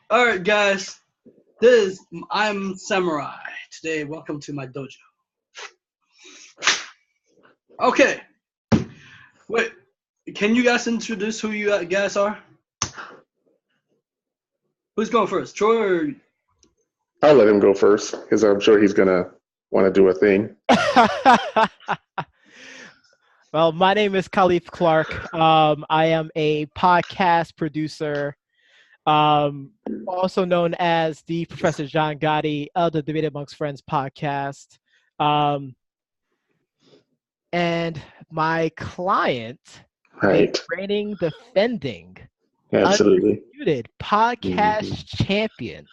All right, guys. I'm Samurai. Today, welcome to my dojo. Okay. Wait. Can you guys introduce who you guys are? Who's going first? Troy or I'll let him go first because I'm sure he's gonna want to do a thing. Well, my name is Kalif Clark. I am a podcast producer, also known as the Professor John Gotti of the Debate Amongst Friends podcast. Um, and my client, the Right. reigning, defending, Absolutely. undisputed Hmm. podcast champion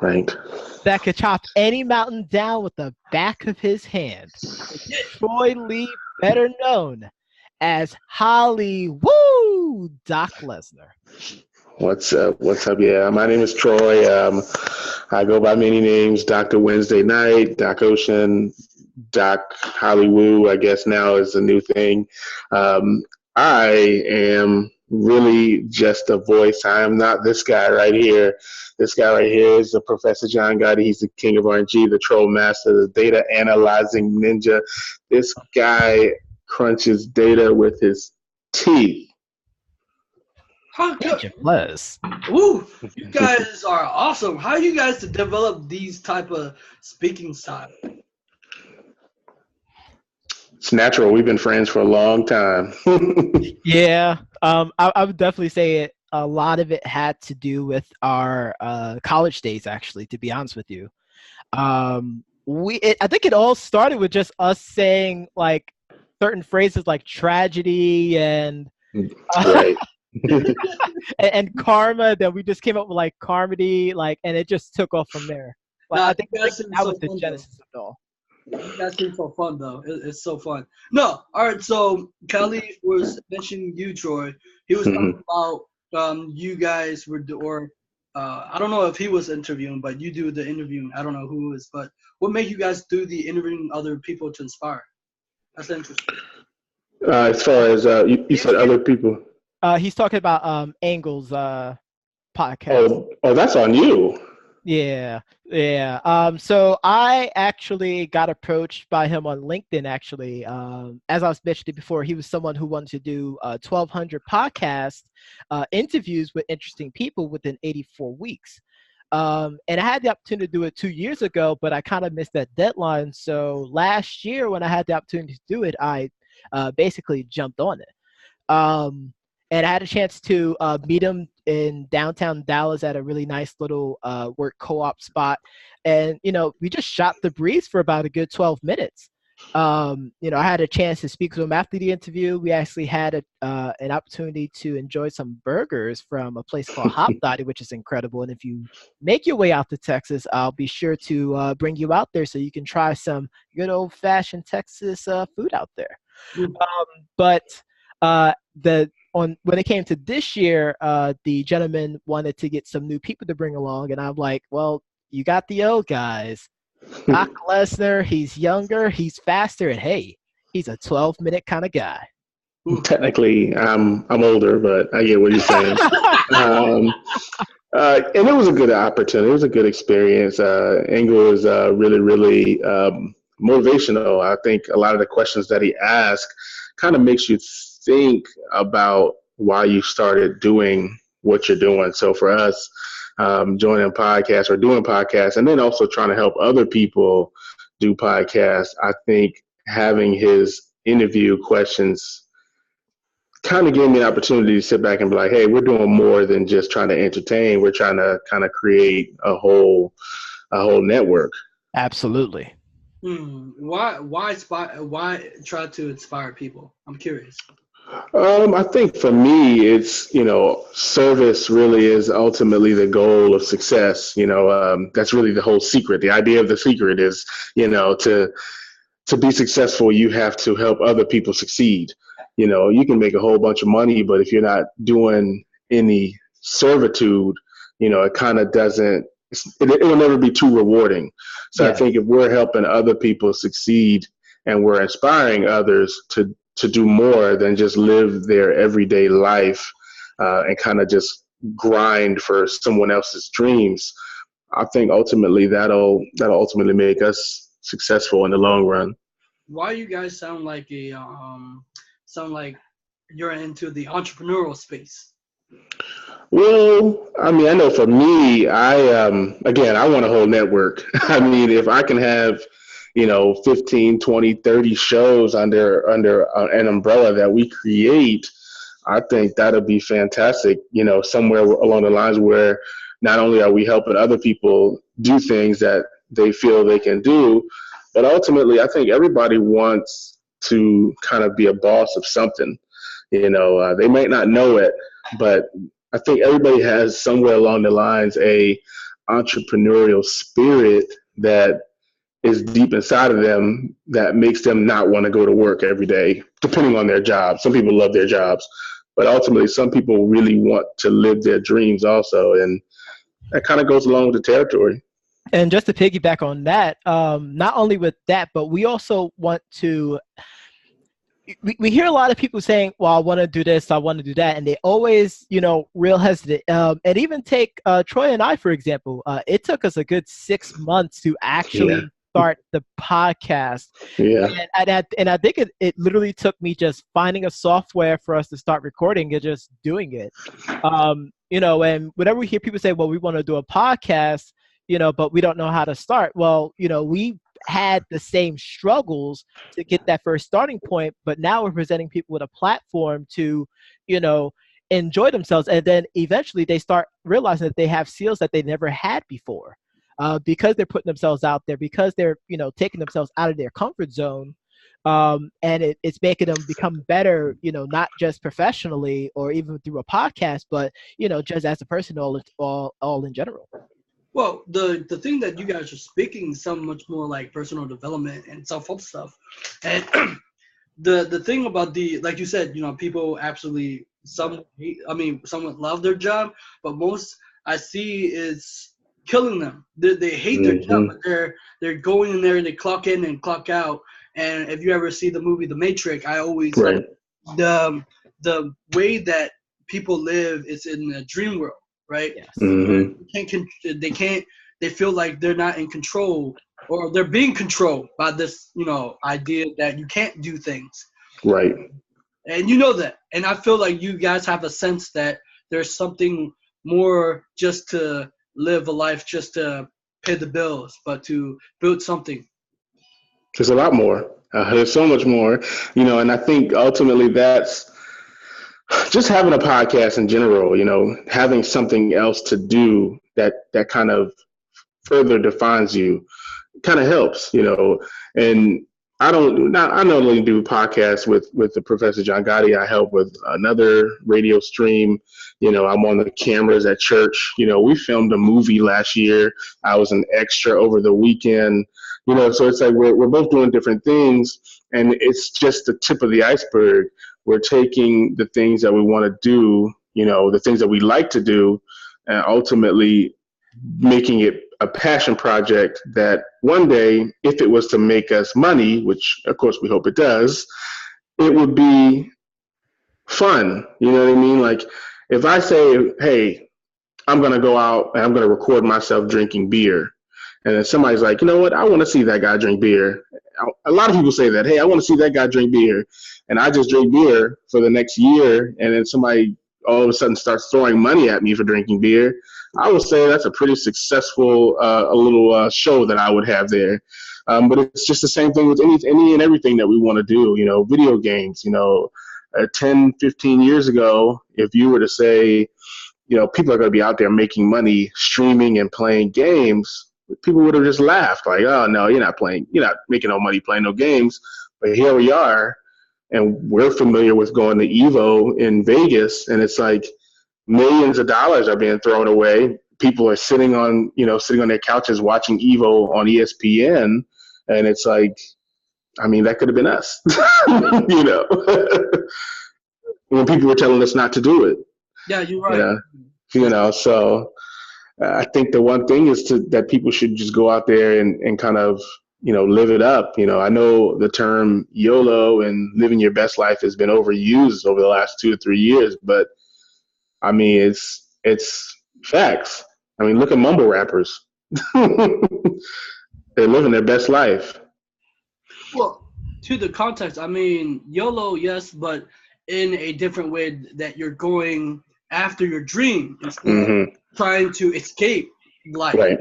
Right. that could chop any mountain down with the back of his hand. Troy Lee, better known as Holly Woo Doc Lesnar. What's up? What's up? Yeah, my name is Troy. I go by many names: Doctor Wednesday Night, Doc Ocean, Doc Hollywood. I guess now is a new thing. Um, I am really just a voice. I am not this guy right here. This guy right here is the Professor John Gotti. He's the king of RNG, the troll master, the data analyzing ninja. This guy crunches data with his teeth. how good? Major Bless. Woo! You guys are awesome. How you guys to develop these type of speaking style? It's natural. We've been friends for a long time. Yeah, I would definitely say a lot of it had to do with our college days, actually, to be honest with you. I think it all started with just us saying like certain phrases like tragedy and Right. and karma. Then we just came up with like carmody, like, and it just took off from there. Like, Nah, I think you guys seem that so was the fun though. genesis of it all. You guys seem so fun though. It's so fun. No, all right. So Khalif was mentioning you, Troy. He was talking Mhm. about you guys or I don't know if he was interviewing, but you do the interviewing. I don't know who it is, but what made you guys do the interviewing other people to inspire? That's interesting. As far as you said, other people. He's talking about Angle's podcast. Oh, that's on you. Yeah, yeah. So I actually got approached by him on LinkedIn. Actually, as I was mentioning before, he was someone who wanted to do 1,200 podcast interviews with interesting people within 84 weeks. And I had the opportunity to do it 2 years ago, but I kind of missed that deadline. So last year, when I had the opportunity to do it, I basically jumped on it. And I had a chance to meet him in downtown Dallas at a really nice little work co-op spot. And, we just shot the breeze for about a good 12 minutes. I had a chance to speak with him after the interview. We actually had an opportunity to enjoy some burgers from a place called Hop Dotty, which is incredible. And if you make your way out to Texas, I'll be sure to bring you out there so you can try some good old-fashioned Texas food out there. Mm. But the on when it came to this year, the gentleman wanted to get some new people to bring along, and I'm like, well, you got the old guys. Brock Lesnar, he's younger, he's faster, and hey, he's a 12-minute kind of guy. Technically, I'm older, but I get what you're saying. Um, and it was a good opportunity. It was a good experience. Engel is really, really motivational. I think a lot of the questions that he asked kind of makes you think about why you started doing what you're doing. So for us, joining podcasts or doing podcasts, and then also trying to help other people do podcasts, I think having his interview questions kind of gave me an opportunity to sit back and be like, hey, we're doing more than just trying to entertain. We're trying to kind of create a whole network. Absolutely. Why try to inspire people? I'm curious. I think for me, it's, service really is ultimately the goal of success. That's really the whole secret. The idea of the secret is, to be successful, you have to help other people succeed. You can make a whole bunch of money, but if you're not doing any servitude, it kind of doesn't, it'll never be too rewarding. So I Yes. think if we're helping other people succeed and we're inspiring others to do more than just live their everyday life and kind of just grind for someone else's dreams, I think ultimately that'll ultimately make us successful in the long run. Why you guys sound like you're into the entrepreneurial space? Well, I mean, I know for me, again, I want a whole network. I mean, if I can have, 15, 20, 30 shows under an umbrella that we create, I think that'll be fantastic, somewhere along the lines where not only are we helping other people do things that they feel they can do, but ultimately I think everybody wants to kind of be a boss of something. They might not know it, but I think everybody has somewhere along the lines a entrepreneurial spirit that is deep inside of them that makes them not want to go to work every day, depending on their job. Some people love their jobs, but ultimately some people really want to live their dreams also. And that kind of goes along with the territory. And just to piggyback on that, not only with that, but we also want to, we hear a lot of people saying, well, I want to do this, I want to do that. And they always, real hesitant. And even take Troy and I, for example, it took us a good 6 months to actually start the podcast. Yeah. And I think it literally took me just finding a software for us to start recording and just doing it. And whenever we hear people say, well, we want to do a podcast, but we don't know how to start. Well, we had the same struggles to get that first starting point, but now we're presenting people with a platform to, enjoy themselves. And then eventually they start realizing that they have skills that they never had before, because they're putting themselves out there, because they're, taking themselves out of their comfort zone. And it's making them become better, not just professionally or even through a podcast, but, just as a person all in general. Well, the thing that you guys are speaking is so much more like personal development and self-help stuff. And the thing about like you said, people absolutely, some love their job, but most I see is killing them. They hate their job, but they're going in there and they clock in and clock out. And if you ever see the movie The Matrix, I always the way that people live is in a dream world. Right? Yes. Mm-hmm. They feel like they're not in control, or they're being controlled by this, idea that you can't do things. Right. And you know that. And I feel like you guys have a sense that there's something more just to live a life, just to pay the bills, but to build something. There's a lot more. There's so much more, and I think ultimately that's just having a podcast in general, having something else to do that kind of further defines you kind of helps, and I not only do podcasts with the Professor John Gotti, I help with another radio stream. I'm on the cameras at church. We filmed a movie last year. I was an extra over the weekend, so it's like we're both doing different things, and it's just the tip of the iceberg. We're taking the things that we want to do, the things that we like to do, and ultimately making it a passion project that one day, if it was to make us money, which of course we hope it does, it would be fun. You know what I mean? Like if I say, hey, I'm going to go out and I'm going to record myself drinking beer. And then somebody's like, you know what? I want to see that guy drink beer. A lot of people say that, hey, I want to see that guy drink beer. And I just drink beer for the next year. And then somebody all of a sudden starts throwing money at me for drinking beer. I would say that's a pretty successful a little show that I would have there. But it's just the same thing with any and everything that we want to do, video games, 10, 15 years ago, if you were to say, people are going to be out there making money streaming and playing games, people would have just laughed like, oh, no, you're not making no money playing no games. But here we are, and we're familiar with going to Evo in Vegas, and it's like millions of dollars are being thrown away. People are sitting on their couches watching Evo on ESPN, and it's like, I mean, that could have been us, when people were telling us not to do it. Yeah, you're right. So I think the one thing is that people should just go out there and kind of, live it up. I know the term YOLO and living your best life has been overused over the last 2 or 3 years, but I mean, It's facts. I mean, look at mumble rappers. They're living their best life. Well, to the context, I mean, YOLO, yes, but in a different way that you're going after your dream instead of trying to escape life. Right.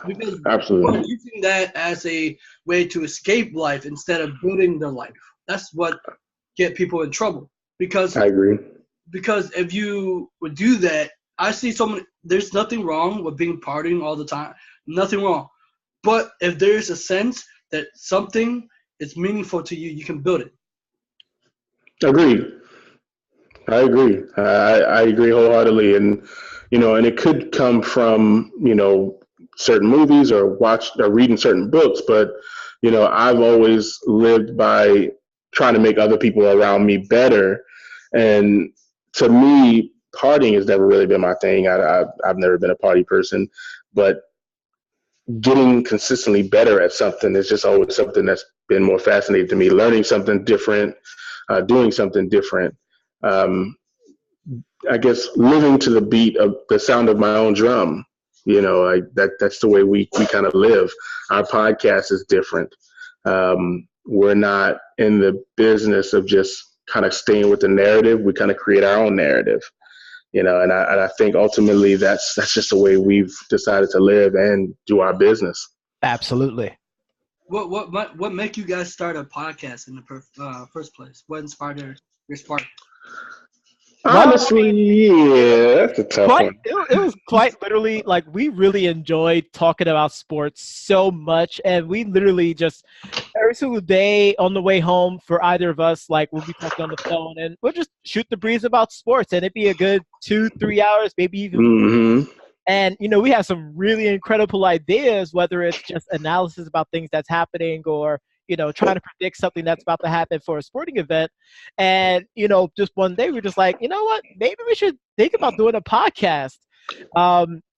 Because Absolutely. we're using that as a way to escape life instead of building their life. That's what get people in trouble. Because I agree. Because if you would do that, I see so many. There's nothing wrong with being partying all the time. Nothing wrong. But if there's a sense that something is meaningful to you, you can build it. Agreed. I agree. I agree wholeheartedly, and and it could come from certain movies or reading certain books, but I've always lived by trying to make other people around me better, and to me, partying has never really been my thing. I've never been a party person, but getting consistently better at something is just always something that's been more fascinating to me. Learning something different, doing something different. Um, I guess living to the beat of the sound of my own drum. That's the way we kind of live. Our podcast is different. We're not in the business of just kind of staying with the narrative. We kind of create our own narrative. And I think ultimately that's just the way we've decided to live and do our business. Absolutely. What make you guys start a podcast in the first place? What inspired your spark? Honestly, yeah, that's a tough one. It was quite literally like we really enjoyed talking about sports so much, and we literally just every single day on the way home for either of us, like we'll be talking on the phone and we'll just shoot the breeze about sports, and it'd be a good 2-3 hours, maybe even more. And we have some really incredible ideas, whether it's just analysis about things that's happening or trying to predict something that's about to happen for a sporting event. And, just one day we're just like, you know what, maybe we should think about doing a podcast.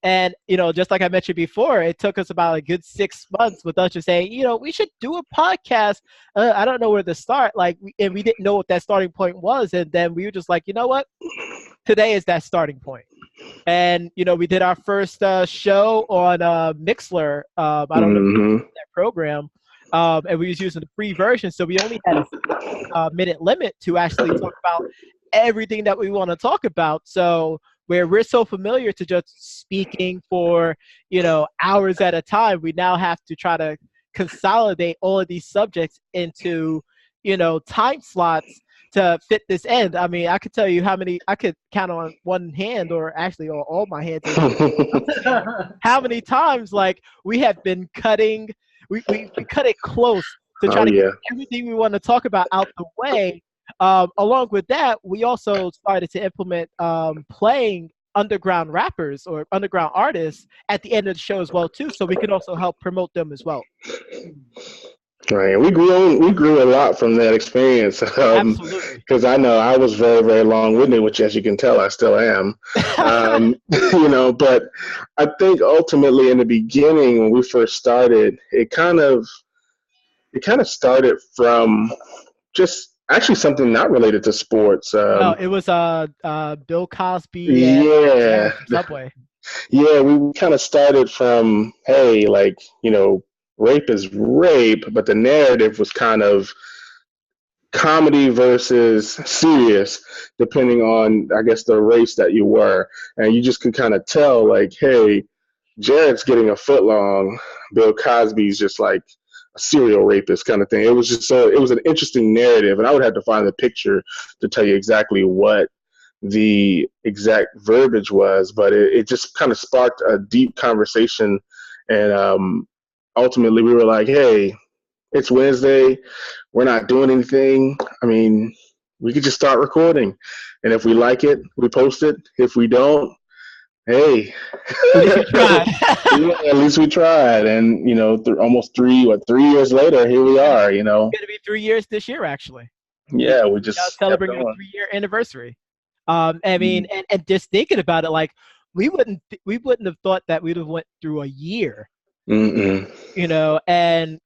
And, just like I mentioned before, it took us about a good 6 months with us just saying, we should do a podcast. I don't know where to start. And we didn't know what that starting point was. And then we were just like, you know what, today is that starting point. And, we did our first show on Mixler. I don't know that program. And we was using the free version, so we only had a minute limit to actually talk about everything that we want to talk about. So where we're so familiar to just speaking for hours at a time, we now have to try to consolidate all of these subjects into time slots to fit this end. I mean, I could tell you how many I could count on one hand, or actually on all my hands, how many times we have been cutting. We cut it close to try to get everything we want to talk about out the way. Along with that, we also started to implement playing underground rappers or underground artists at the end of the show as well too, so we can also help promote them as well. Right, we grew a lot from that experience. Absolutely. Because I know I was very, very long-winded, which, as you can tell, I still am. But I think ultimately in the beginning when we first started, it kind of started from just actually something not related to sports. No, it was Bill Cosby. Yeah. Subway. Yeah, we kind of started from, hey, rape is rape, but the narrative was kind of comedy versus serious, depending on, I guess, the race that you were. And you just could kind of tell, hey, Jared's getting a foot long. Bill Cosby's just like a serial rapist kind of thing. It was just it was an interesting narrative. And I would have to find the picture to tell you exactly what the exact verbiage was, but it just kind of sparked a deep conversation. And ultimately we were like, hey, it's Wednesday. We're not doing anything. I mean, we could just start recording. And if we like it, we post it. If we don't, hey. At least we tried. At least we tried. And, almost 3 years later, here we are, It's going to be 3 years this year, actually. Yeah, we just celebrating a 3-year anniversary. I mean, and just thinking about it, we wouldn't have thought that we'd have went through a year. Mm-mm. And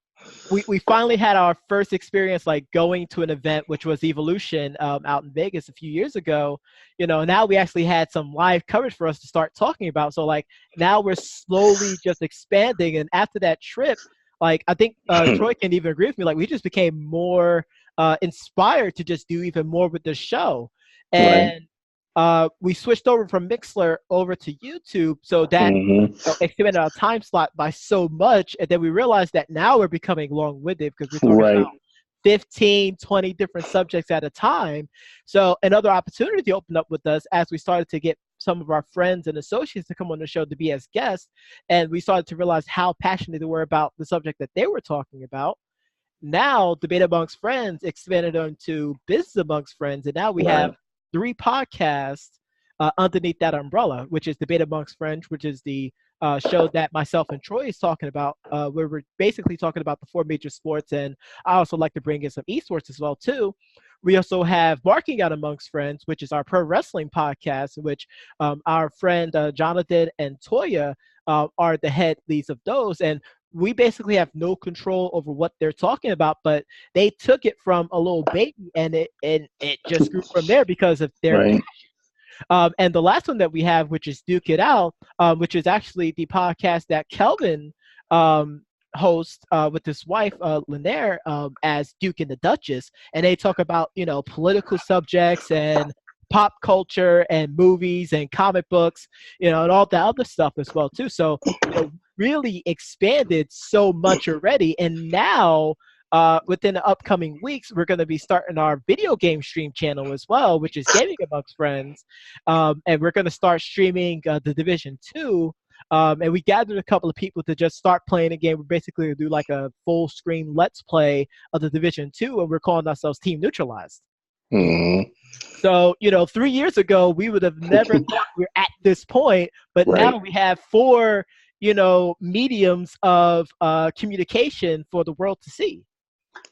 we finally had our first experience like going to an event, which was Evolution out in Vegas a few years ago. Now we actually had some live coverage for us to start talking about. So like now we're slowly just expanding. And after that trip, like I think Troy can even agree with me, like we just became more inspired to just do even more with the show. And we switched over from Mixler over to YouTube, so that expanded our time slot by so much. And then we realized that now we're becoming long-winded because we're talking about 15, 20 different subjects at a time. So another opportunity opened up with us as we started to get some of our friends and associates to come on the show to be as guests. And we started to realize how passionate they were about the subject that they were talking about. Now, Debate Amongst Friends expanded onto Business Amongst Friends. And now we have 3 podcasts underneath that umbrella, which is Debate Amongst Friends, which is the show that myself and Troy is talking about, where we're basically talking about the 4 major sports. And I also like to bring in some esports as well, too. We also have Barking Out Amongst Friends, which is our pro wrestling podcast, in which our friend Jonathan and Toya are the head leads of those. And we basically have no control over what they're talking about, but they took it from a little baby and it just grew from there because of their passion. And the last one that we have, which is Duke It Out, which is actually the podcast that Kelvin hosts with his wife, Linaire, as Duke and the Duchess. And they talk about, political subjects and pop culture and movies and comic books, and all that other stuff as well, too. So, really expanded so much already. And now, within the upcoming weeks, we're going to be starting our video game stream channel as well, which is Gaming Amongst Friends. And we're going to start streaming The Division 2. And we gathered a couple of people to just start playing a game. We're basically going to do like a full screen Let's Play of The Division 2, and we're calling ourselves Team Neutralized. So, 3 years ago, we would have never thought we're at this point, but now we have 4, mediums of communication for the world to see.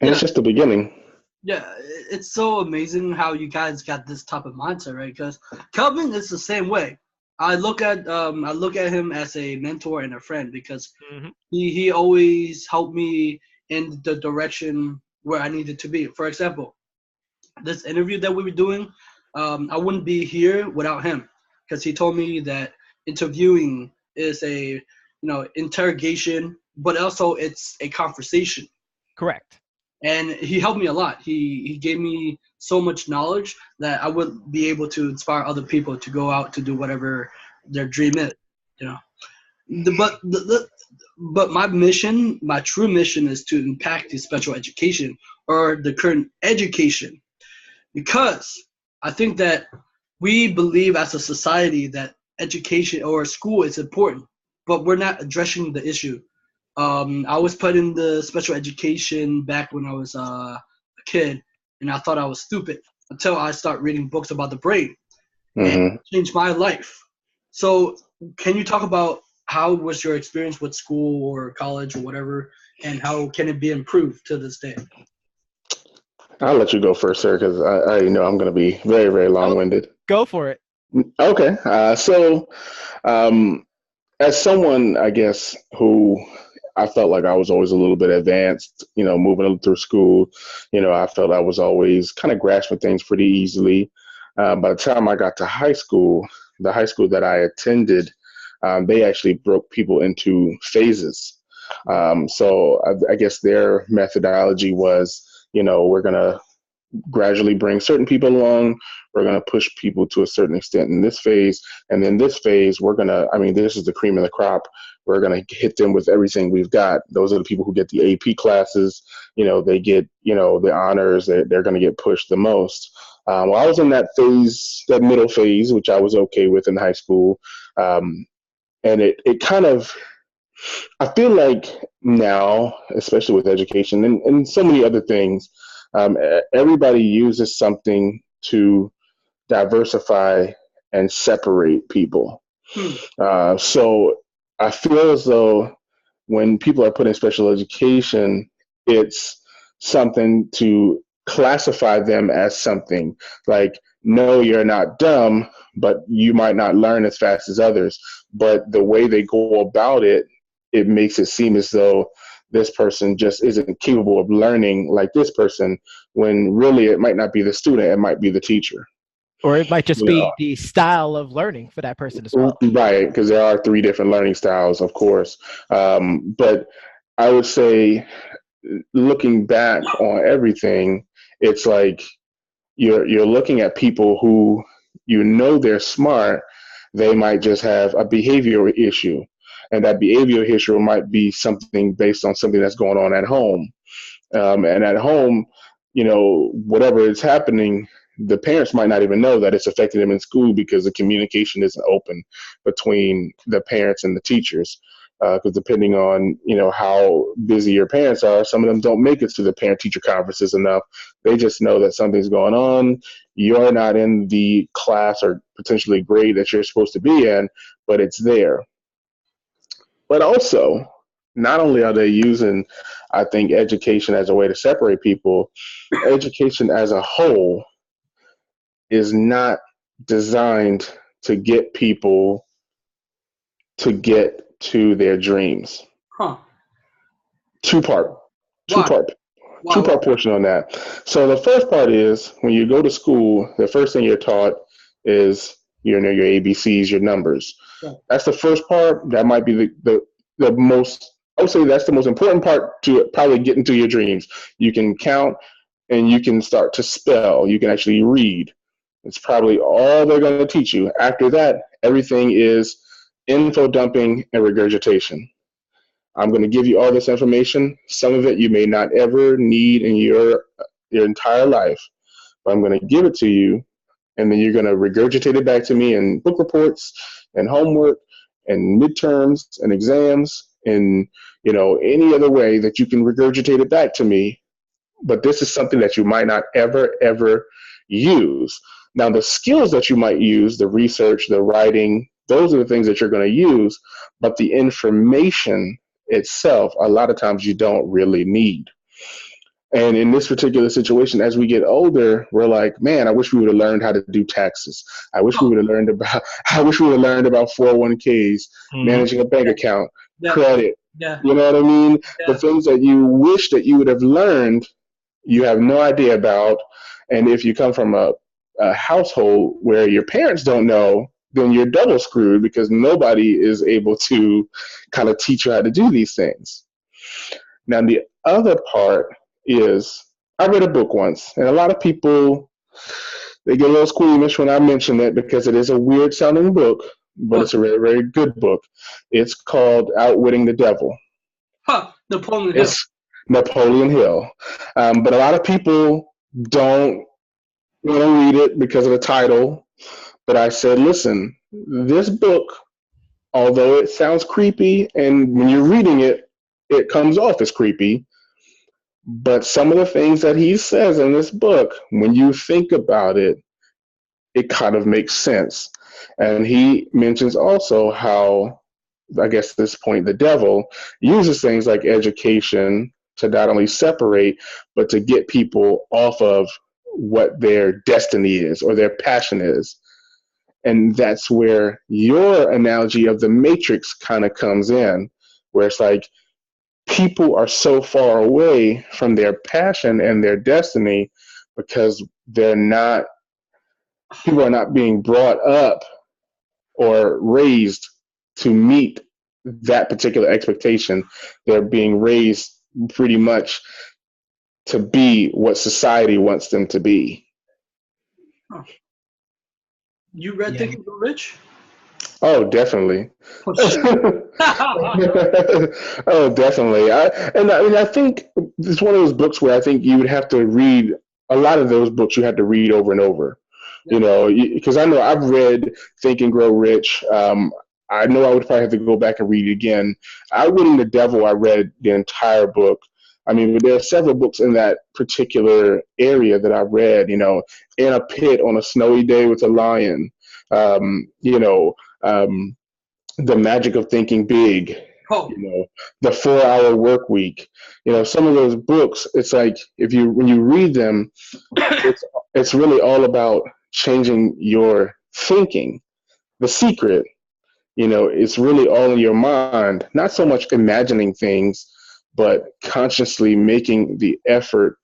And it's just the beginning. Yeah, it's so amazing how you guys got this type of mindset, right? Because Kelvin is the same way. I look at him as a mentor and a friend because he always helped me in the direction where I needed to be. For example, this interview that we were doing, I wouldn't be here without him because he told me that interviewing is a interrogation, but also it's a conversation. Correct. And he helped me a lot. He gave me so much knowledge that I would be able to inspire other people to go out to do whatever their dream is. But my mission, my true mission, is to impact the special education or the current education, because I think that we believe as a society that education or school is important, but we're not addressing the issue. I was put in the special education back when I was a kid, and I thought I was stupid until I started reading books about the brain. And it changed my life. So can you talk about how was your experience with school or college or whatever, and how can it be improved to this day? I'll let you go first, sir, because I know I'm going to be very, very long-winded. Go for it. Okay. So as someone, I guess, who I felt like I was always a little bit advanced, moving through school, I felt I was always kind of grasping things pretty easily. By the time I got to high school, the high school that I attended, they actually broke people into phases. So I guess their methodology was, we're going to gradually bring certain people along. We're going to push people to a certain extent in this phase. And then this phase, this is the cream of the crop. We're going to hit them with everything we've got. Those are the people who get the AP classes. They get, the honors. They're going to get pushed the most. Well, I was in that phase, that middle phase, which I was okay with in high school. And it kind of, I feel like now, especially with education and so many other things, everybody uses something to diversify and separate people. So I feel as though when people are put in special education, it's something to classify them as something like, no, you're not dumb, but you might not learn as fast as others. But the way they go about it, it makes it seem as though this person just isn't capable of learning like this person, when really it might not be the student, it might be the teacher. Or it might just You know, be the style of learning for that person as well. right, because there are 3 different learning styles, of course. But I would say, looking back on everything, it's like you're looking at people who, they're smart. They might just have a behavioral issue, and that behavioral issue might be something based on something that's going on at home. And at home, whatever is happening, the parents might not even know that it's affecting them in school, because the communication isn't open between the parents and the teachers. Because depending on, how busy your parents are, some of them don't make it to the parent-teacher conferences enough. They just know that something's going on. You're not in the class or potentially grade that you're supposed to be in, but it's there. But also, not only are they using, I think, education as a way to separate people, education as a whole is not designed to get people to get to their dreams. Huh. Two-part Why? two-part portion on that. So the first part is, when you go to school, the first thing you're taught is your ABCs, your numbers. Yeah. That's the first part. That might be the most, I would say that's the most important part to probably getting to your dreams. You can count and you can start to spell. You can actually read. It's probably all they're going to teach you. After that, everything is info dumping and regurgitation. I'm going to give you all this information. Some of it you may not ever need in your entire life, but I'm going to give it to you, and then you're going to regurgitate it back to me in book reports and homework and midterms and exams and, any other way that you can regurgitate it back to me. But this is something that you might not ever use. Now, the skills that you might use, the research, the writing, those are the things that you're going to use, but the information itself, a lot of times you don't really need. And in this particular situation, as we get older, we're like, man, I wish we would have learned how to do taxes. I wish we would have learned about 401ks, managing a bank account, credit. Yeah. You know what I mean? Yeah. The things that you wish that you would have learned, you have no idea about. And if you come from a household where your parents don't know, then you're double screwed, because nobody is able to kind of teach you how to do these things. Now, the other part is, I read a book once, and a lot of people, they get a little squeamish when I mention it, because it is a weird sounding book, but it's a very, very good book. It's called Outwitting the Devil. Napoleon Hill. It's Napoleon Hill. But a lot of people don't want to read it because of the title. But I said, listen, this book, although it sounds creepy, and when you're reading it, it comes off as creepy, but some of the things that he says in this book, when you think about it, it kind of makes sense. And he mentions also how, I guess at this point, the devil uses things like education to not only separate, but to get people off of what their destiny is or their passion is. And that's where your analogy of the Matrix kind of comes in, where it's like people are so far away from their passion and their destiny because people are not being brought up or raised to meet that particular expectation. They're being raised pretty much to be what society wants them to be. Huh. You read Think and Grow Rich? Oh, definitely. Oh, Oh, definitely. I think it's one of those books where I think you would have to read a lot of those books. You have to read over and over, because I know I've read Think and Grow Rich. I know I would probably have to go back and read it again. Outwitting the Devil, I read the entire book. I mean, there are several books in that particular area that I've read, In a Pit on a Snowy Day with a Lion, The Magic of Thinking Big, The 4-Hour Work Week. Some of those books, it's like when you read them, it's really all about changing your thinking. The secret, it's really all in your mind, not so much imagining things, but consciously making the effort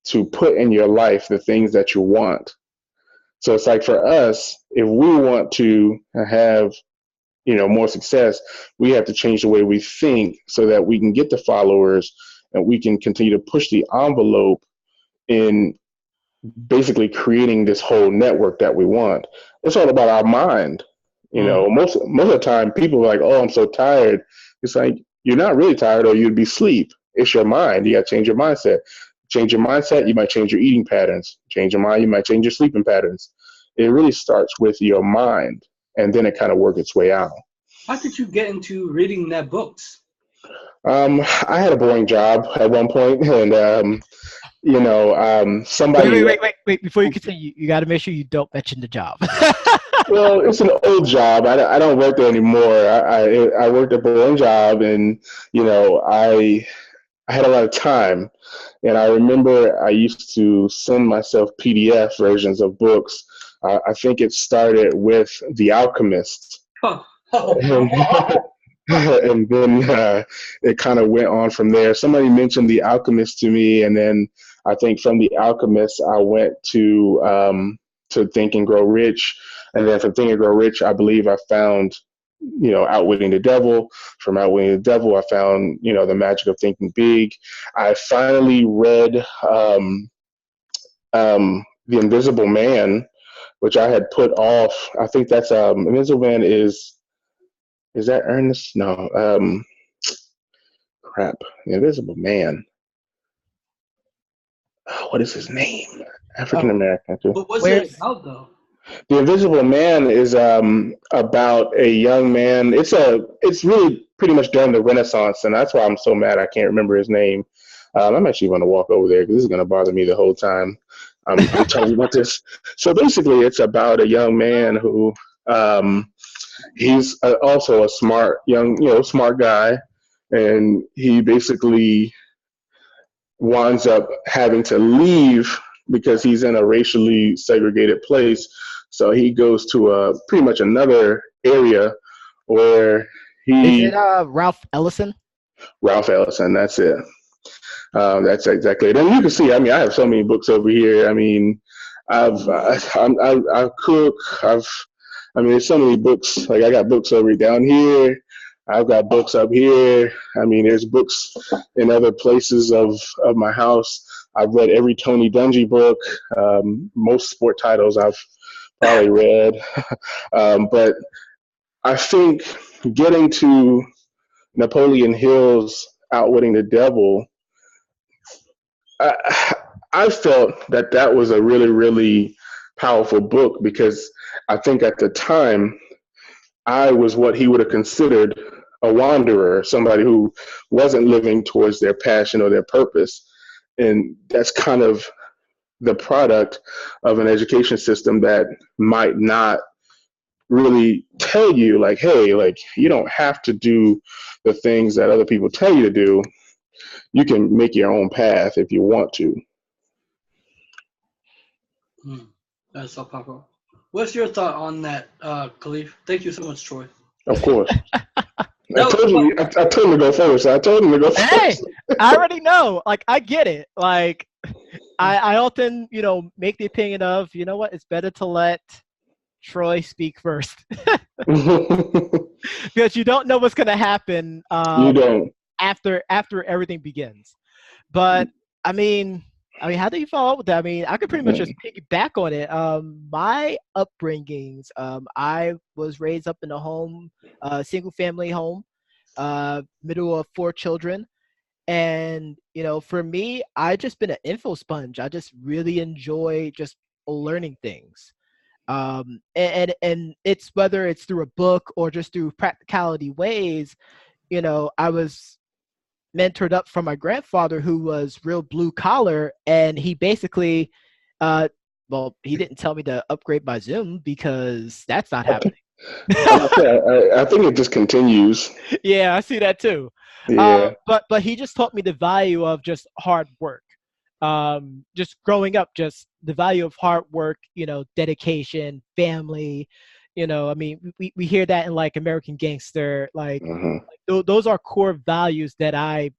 to put in your life the things that you want. So it's like for us, if we want to have, more success, we have to change the way we think so that we can get the followers and we can continue to push the envelope in basically creating this whole network that we want. It's all about our mind. Most of the time people are like, oh, I'm so tired. It's like, you're not really tired, or you'd be asleep. It's your mind. You got to change your mindset. Change your mindset, you might change your eating patterns. Change your mind, you might change your sleeping patterns. It really starts with your mind, and then it kind of works its way out. How did you get into reading that books? I had a boring job at one point, and somebody. Wait! Before you continue, you got to make sure you don't mention the job. Well, it's an old job. I don't work there anymore. I worked a boring job, and I had a lot of time. And I remember I used to send myself PDF versions of books. I think it started with The Alchemist. And then it kind of went on from there. Somebody mentioned The Alchemist to me, and then I think from The Alchemist, I went to Think and Grow Rich. And then from Think and Grow Rich, I believe I found Outwitting the Devil. From Outwitting the Devil, I found, The Magic of Thinking Big. I finally read The Invisible Man, which I had put off. I think that's Invisible Man is that Ernest? No. Crap. The Invisible Man. What is his name? African American too. But what's it about though? The Invisible Man is about a young man. It's really pretty much during the Renaissance, and that's why I'm so mad I can't remember his name. I'm actually going to walk over there because this is going to bother me the whole time. I'm telling you about this. So basically, it's about a young man who he's also a smart smart guy, and he basically winds up having to leave because he's in a racially segregated place. So he goes to pretty much another area where he... Is it Ralph Ellison? Ralph Ellison, that's it. That's exactly it. And you can see, I have so many books over here. I cook. There's so many books. Like I got books over down here. I've got books up here. There's books in other places of my house. I've read every Tony Dungy book. Most sport titles I've probably read. But I think getting to Napoleon Hill's Outwitting the Devil, I felt that was a really, really powerful book because I think at the time I was what he would have considered a wanderer, somebody who wasn't living towards their passion or their purpose. And that's kind of the product of an education system that might not really tell you like, hey, like you don't have to do the things that other people tell you to do. You can make your own path if you want to. That's so powerful. What's your thought on that, Kalif? Thank you so much, Troy. Of course. I told him to go first. Hey, I already know. Like, I get it. Like, I often, make the opinion of, what, it's better to let Troy speak first. Because you don't know what's going to happen you don't. after everything begins. But, how do you follow up with that? I could pretty much just piggyback on it. My upbringings, I was raised up in a home, single family home, middle of 4 children. And, for me, I just been an info sponge. I just really enjoy just learning things. And it's whether it's through a book or just through practicality ways, I was mentored up from my grandfather who was real blue collar, and he basically he didn't tell me to upgrade my Zoom because that's not happening. I think it just continues. Yeah, I see that too. Yeah. But he just taught me the value of just hard work. Just growing up, just the value of hard work, dedication, family, I mean, we hear that in like American Gangster, like, Hmm. those are core values that I,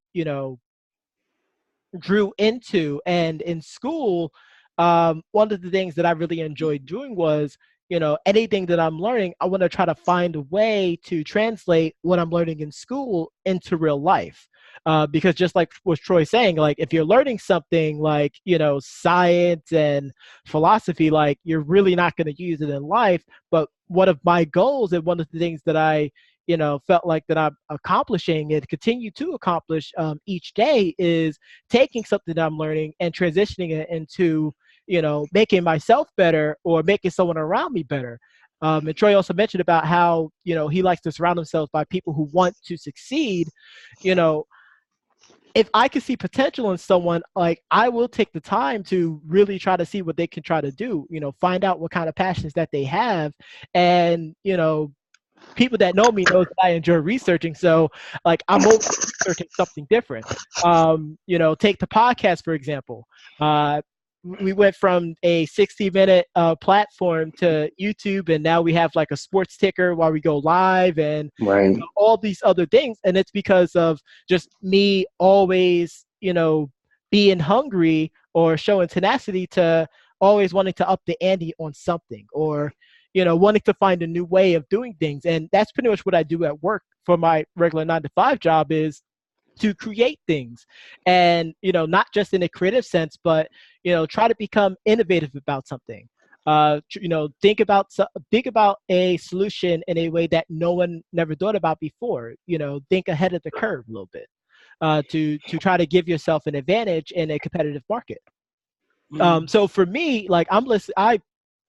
drew into. And in school, one of the things that I really enjoyed doing was, anything that I'm learning, I want to try to find a way to translate what I'm learning in school into real life. Because just like was Troy saying, like if you're learning something like, science and philosophy, like you're really not going to use it in life. But one of my goals and one of the things that I, felt like that I'm accomplishing and continue to accomplish each day is taking something that I'm learning and transitioning it into, making myself better or making someone around me better. And Troy also mentioned about how, he likes to surround himself by people who want to succeed. You know, if I can see potential in someone, like I will take the time to really try to see what they can try to do, find out what kind of passions that they have. And, people that know me knows that I enjoy researching. So like I'm always researching something different. Take the podcast, for example. We went from a 60-minute platform to YouTube, and now we have like a sports ticker while we go live and Right. all these other things. And it's because of just me always, being hungry or showing tenacity to always wanting to up the ante on something, or wanting to find a new way of doing things. And that's pretty much what I do at work for my regular 9 to 5 job, is to create things. And, not just in a creative sense, but, try to become innovative about something. Think about a solution in a way that no one never thought about before. Think ahead of the curve a little bit, to try to give yourself an advantage in a competitive market. So for me, like I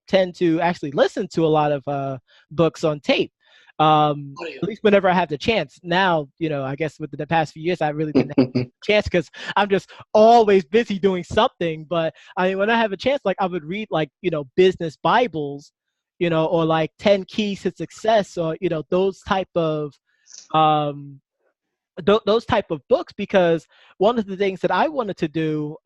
tend to actually listen to a lot of books on tape. At least whenever I have the chance. Now, I guess within the past few years, I really didn't have a chance because I'm just always busy doing something. But I mean, when I have a chance, like I would read like, business Bibles, or like 10 keys to success, or, those type of um, those type of books. Because one of the things that I wanted to do,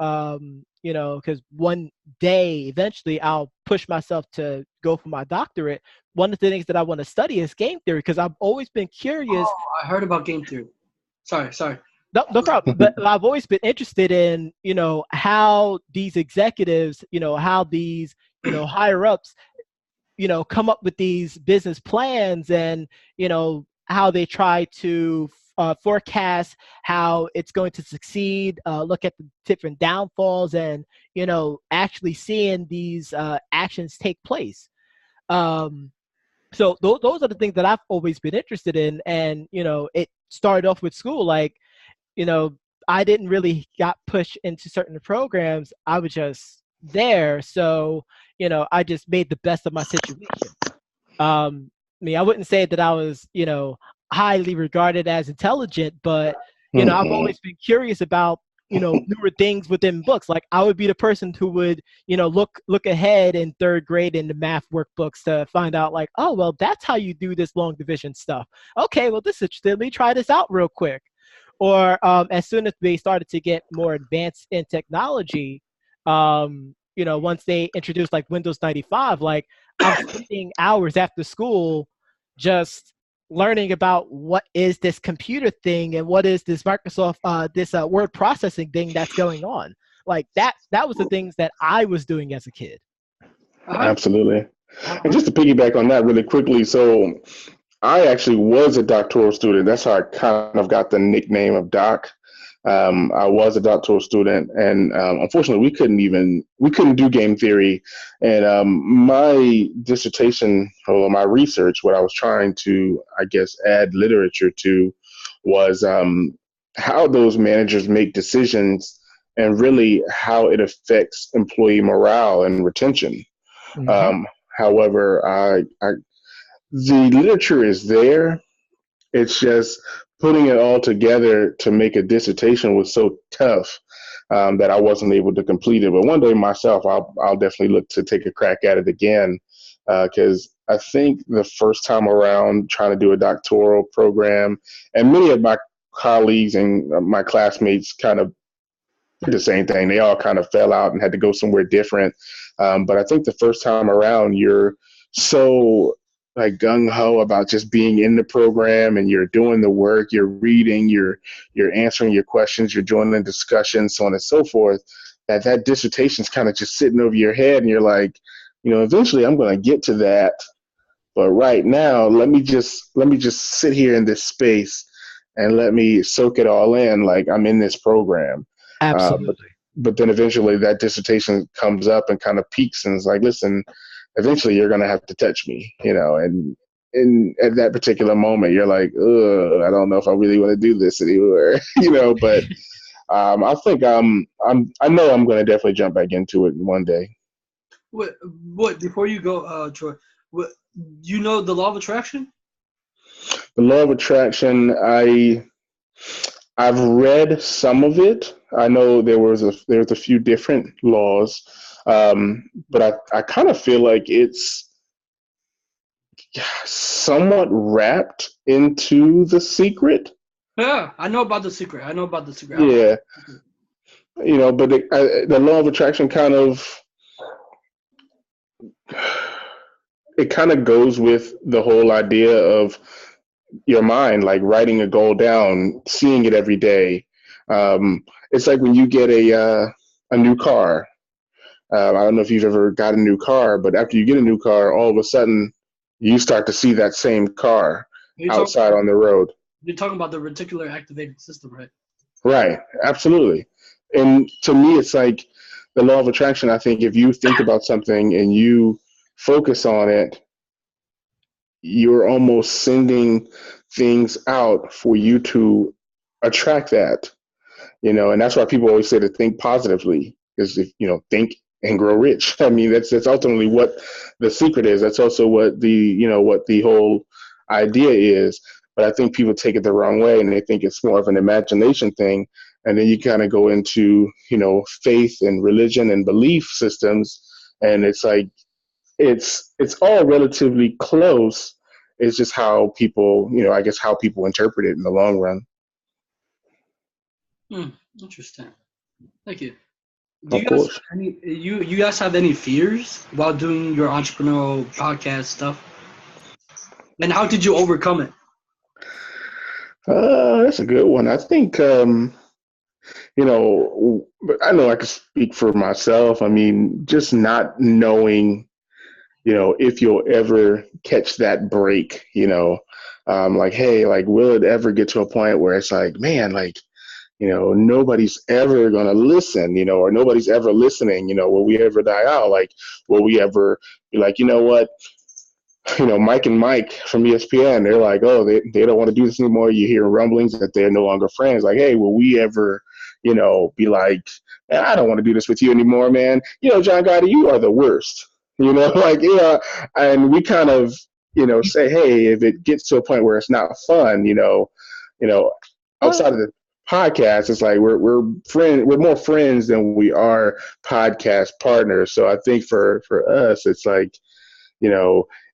because one day eventually I'll push myself to go for my doctorate. One of the things that I want to study is game theory, because I've always been curious. Oh, I heard about game theory. Sorry. No problem. But I've always been interested in, how these executives, how these, higher ups, come up with these business plans, and how they try to forecast how it's going to succeed, look at the different downfalls, and actually seeing these actions take place. So those are the things that I've always been interested in. And it started off with school. Like, you know I didn't really got pushed into certain programs. I was just there. So I just made the best of my situation. I mean, I wouldn't say that I was, highly regarded as intelligent, but I've Hmm. always been curious about, newer things within books. Like I would be the person who would, look ahead in third grade in the math workbooks to find out, like, oh well, that's how you do this long division stuff. Okay, well, this is interesting. Let me try this out real quick. Or as soon as they started to get more advanced in technology, once they introduced like Windows 95, like I'm spending hours after school just learning about what is this computer thing and what is this Microsoft, this word processing thing that's going on. Like that was the things that I was doing as a kid. Absolutely. And Uh-huh. just to piggyback on that really quickly, so I actually was a doctoral student. That's how I kind of got the nickname of Doc. I was a doctoral student, and unfortunately, we couldn't do game theory. And my dissertation or my research, what I was trying to, I guess, add literature to, was how those managers make decisions and really how it affects employee morale and retention. Mm-hmm. Um, However, the literature is there. It's just putting it all together to make a dissertation was so tough that I wasn't able to complete it. But one day myself, I'll definitely look to take a crack at it again, because I think the first time around trying to do a doctoral program, and many of my colleagues and my classmates kind of did the same thing. They all kind of fell out and had to go somewhere different. But I think the first time around, you're so like gung ho about just being in the program and you're doing the work, you're reading, you're answering your questions, you're joining discussions, so on and so forth, that dissertation's kind of just sitting over your head and you're like, eventually I'm going to get to that. But right now, let me just sit here in this space and let me soak it all in like I'm in this program. Absolutely. But then eventually that dissertation comes up and kind of peaks and it's like, listen, eventually you're going to have to touch me, and at that particular moment, you're like, ugh, I don't know if I really want to do this anymore, but I think I know I'm going to definitely jump back into it one day. What before you go, Troy, what, the law of attraction? The law of attraction, I've read some of it. I know there's a few different laws, but I kind of feel like it's somewhat wrapped into The Secret. Yeah, I know about The Secret. Yeah, but the law of attraction kind of goes with the whole idea of your mind, like writing a goal down, seeing it every day. It's like when you get a new car. I don't know if you've ever got a new car, but after you get a new car, all of a sudden you start to see that same car outside on the road. You're talking about the reticular activating system, right? Right, absolutely. And to me, it's like the law of attraction. I think if you think about something and you focus on it, you're almost sending things out for you to attract that, and that's why people always say to think positively, is if, think and grow rich. I mean, that's ultimately what The Secret is. That's also what the whole idea is. But I think people take it the wrong way and they think it's more of an imagination thing. And then you kind of go into, faith and religion and belief systems. And it's like, it's all relatively close. It's just how people, I guess how people interpret it in the long run. Interesting. Thank you. Of course. You guys have any fears while doing your entrepreneurial podcast stuff? And how did you overcome it? That's a good one. I think, I know I can speak for myself. I mean, just not knowing, if you'll ever catch that break, like, hey, like, will it ever get to a point where it's like, man, like, nobody's ever going to listen, or nobody's ever listening, will we ever die out? Like, will we ever be like, you know what? Mike and Mike from ESPN, they're like, oh, they don't want to do this anymore. You hear rumblings that they're no longer friends. Like, hey, will we ever, be like, man, I don't want to do this with you anymore, man. John Gotti, you are the worst. Like, and we kind of, say, hey, if it gets to a point where it's not fun, outside of the podcast, it's like we're more friends than we are podcast partners. So I think for us, it's like,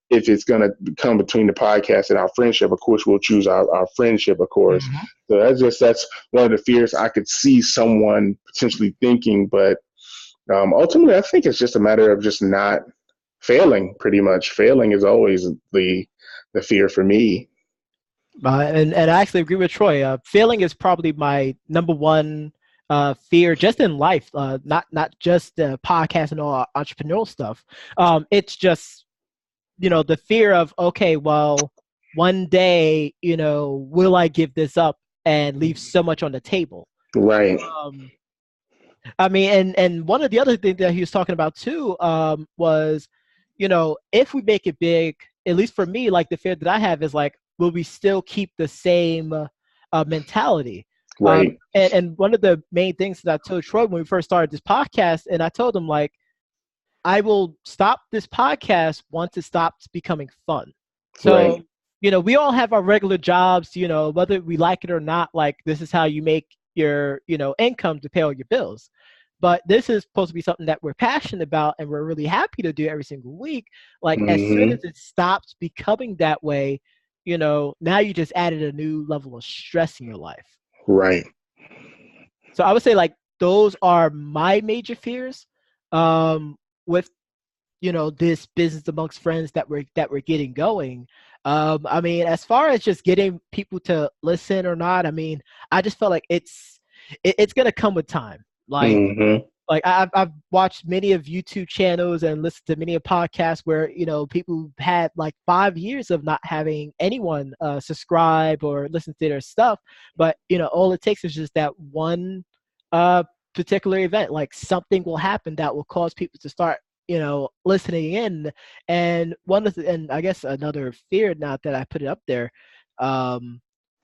if it's going to come between the podcast and our friendship, of course, we'll choose our friendship, of course. Mm-hmm. So that's one of the fears I could see someone potentially thinking. But ultimately, I think it's just a matter of just not failing, pretty much. Failing is always the fear for me. And I actually agree with Troy. Failing is probably my number one fear just in life, not just the podcast and all entrepreneurial stuff. It's just, the fear of, okay, well, one day, will I give this up and leave so much on the table? Right. I mean, and one of the other things that he was talking about too was, if we make it big, at least for me, like the fear that I have is like, will we still keep the same mentality? Right. And one of the main things that I told Troy when we first started this podcast, and I told him, like, I will stop this podcast once it stops becoming fun. So, right. We all have our regular jobs, whether we like it or not, like this is how you make your, income to pay all your bills. But this is supposed to be something that we're passionate about and we're really happy to do every single week. Like as soon as it stops becoming that way, now you just added a new level of stress in your life. Right. So I would say like those are my major fears. With, this business amongst friends that we're getting going. I mean, as far as just getting people to listen or not, I mean, I just felt like it's gonna come with time. Mm-hmm. Like I've watched many of YouTube channels and listened to many of podcasts where people had like 5 years of not having anyone subscribe or listen to their stuff, but all it takes is just that one particular event. Like something will happen that will cause people to start listening in. And and I guess another fear, now that I put it up there,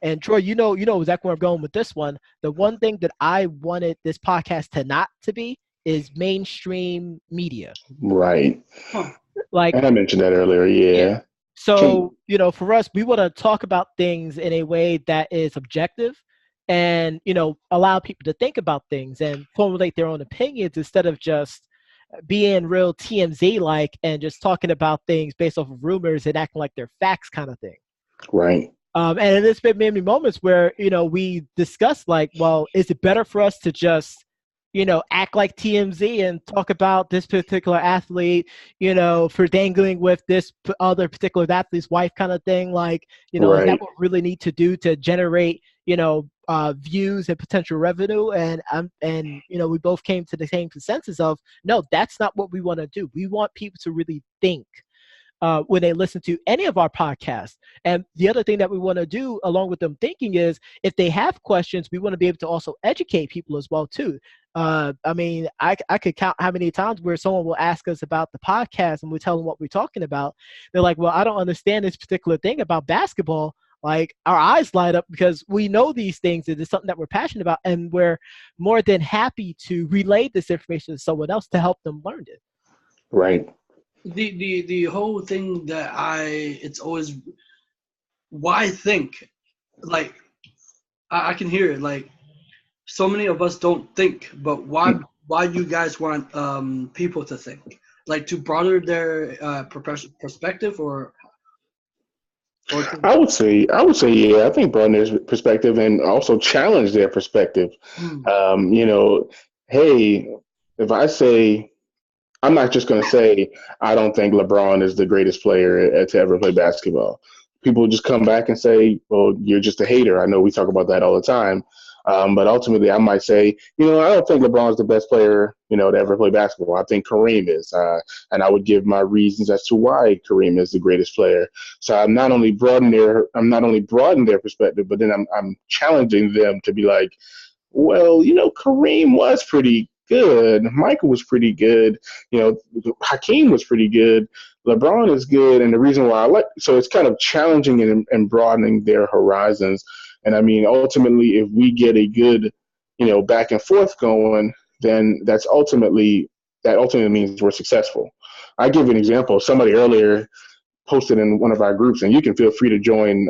and Troy, exactly where I'm going with this one. The one thing that I wanted this podcast to not to be is mainstream media. Right. Huh. Like, And I mentioned that earlier. Yeah. so, for us, we want to talk about things in a way that is objective and, allow people to think about things and formulate their own opinions instead of just being real TMZ like and just talking about things based off of rumors and acting like they're facts kind of thing. Right. And there's been many moments where, we discuss like, well, is it better for us to just, act like TMZ and talk about this particular athlete, for dangling with this other particular athlete's wife kind of thing? Like, is that Right. what we really need to do to generate, views and potential revenue? And we both came to the same consensus of, no, that's not what we want to do. We want people to really think when they listen to any of our podcasts. And the other thing that we want to do along with them thinking is, if they have questions, we want to be able to also educate people as well too. I mean, I could count how many times where someone will ask us about the podcast and we tell them what we're talking about. They're like, well, I don't understand this particular thing about basketball. Like, our eyes light up because we know these things and it's something that we're passionate about, and we're more than happy to relay this information to someone else to help them learn it. Right. The whole thing that it's always, why think? Like, I can hear it. Like, so many of us don't think, but why you guys want people to think? Like, to broaden their perspective, or I would say, yeah. I think broaden their perspective and also challenge their perspective. Hey, if I say, I'm not just going to say I don't think LeBron is the greatest player to ever play basketball. People just come back and say, well, you're just a hater. I know we talk about that all the time. But ultimately, I might say, I don't think LeBron's the best player, to ever play basketball. I think Kareem is. And I would give my reasons as to why Kareem is the greatest player. So I'm not only broadening their perspective, but then I'm challenging them to be like, well, Kareem was pretty good. Michael was pretty good. Hakeem was pretty good. LeBron is good. And the reason why so it's kind of challenging and broadening their horizons. And I mean, ultimately, if we get a good, back and forth going, then that ultimately means we're successful. I give an example. Somebody earlier posted in one of our groups, and you can feel free to join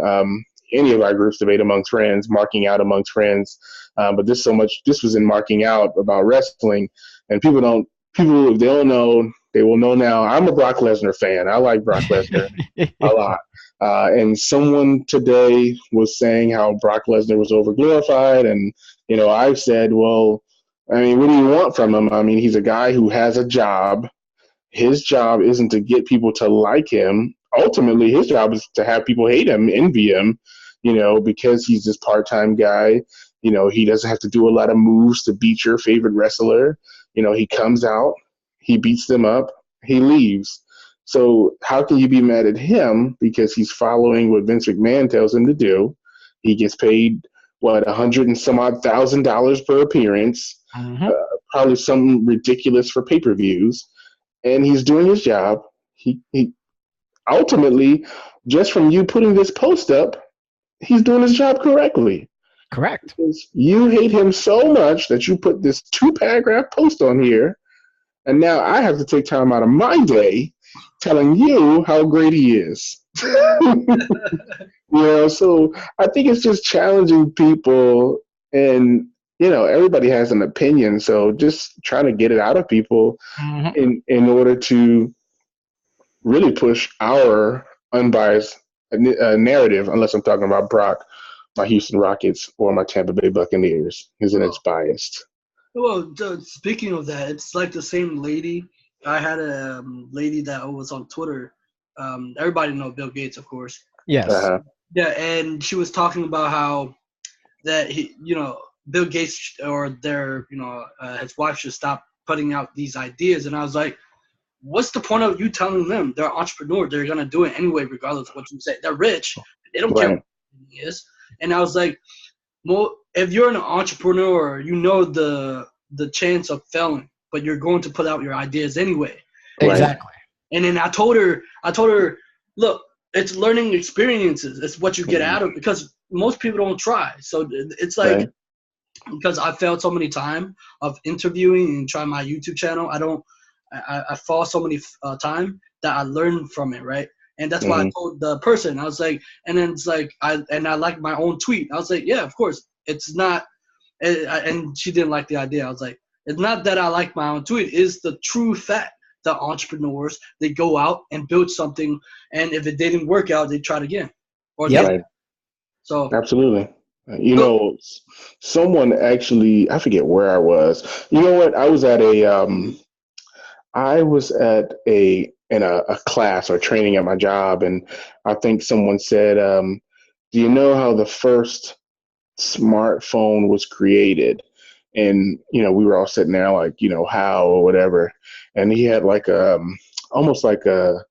any of our groups, Debate Amongst Friends, Marking Out Amongst Friends. But this was in Marking Out about wrestling, and people, if they don't know, they will know now. I'm a Brock Lesnar fan. I like Brock Lesnar a lot. And someone today was saying how Brock Lesnar was overglorified. And, I said, well, I mean, what do you want from him? I mean, he's a guy who has a job. His job isn't to get people to like him. Ultimately, his job is to have people hate him, envy him, because he's this part-time guy. He doesn't have to do a lot of moves to beat your favorite wrestler. He comes out, he beats them up, he leaves. So how can you be mad at him because he's following what Vince McMahon tells him to do? He gets paid, what, $100 and some odd $1,000 per appearance, probably something ridiculous for pay-per-views, and he's doing his job. He ultimately, just from you putting this post up, he's doing his job correctly. Correct. Because you hate him so much that you put this 2-paragraph post on here, and now I have to take time out of my day telling you how great he is. So I think it's just challenging people, and everybody has an opinion, so just trying to get it out of people in order to really push our unbiased narrative, unless I'm talking about Brock, my Houston Rockets, or my Tampa Bay Buccaneers, isn't it's biased. Well, speaking of that, it's like the same lady I had a lady that was on Twitter. Everybody know Bill Gates, of course. Yes. Uh-huh. Yeah, and she was talking about how that Bill Gates or his wife should stop putting out these ideas, and I was like, what's the point of you telling them they're entrepreneurs? They're gonna do it anyway, regardless of what you say. They're rich. They don't care Right. what it is. And I was like, well, if you're an entrepreneur, you know the chance of failing, but you're going to put out your ideas anyway. Right. Exactly. And then I told her, look, it's learning experiences. It's what you get out of it, because most people don't try. So it's like, Right. because I failed so many times of interviewing and trying my YouTube channel, I fall so many times that I learned from it, right? And that's why I told the person, I was like, and then it's like, I like my own tweet. I was like, yeah, of course, it's not, and she didn't like the idea. I was like, it's not that I like my own tweet. It's the true fact that entrepreneurs, they go out and build something, and if it didn't work out, they try it again. Or Yep. they, Right. so. Absolutely. You So, know, someone actually, I forget where I was. You know what? I was at a class or training at my job, and I think someone said, "Do you know how the first smartphone was created?" And we were all sitting there like, how or whatever. And he had like almost like a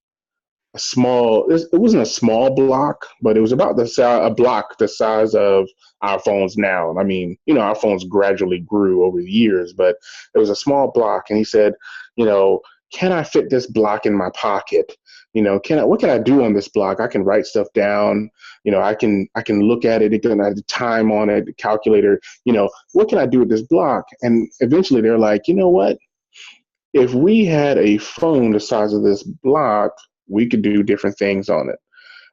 small. It wasn't a small block, but it was about the size a block the size of our phones now. I mean, our phones gradually grew over the years, but it was a small block. And he said, you know, can I fit this block in my pocket? What can I do on this block? I can write stuff down. I can look at it. It can have the time on it, the calculator. What can I do with this block? And eventually they're like, you know what? If we had a phone the size of this block, we could do different things on it.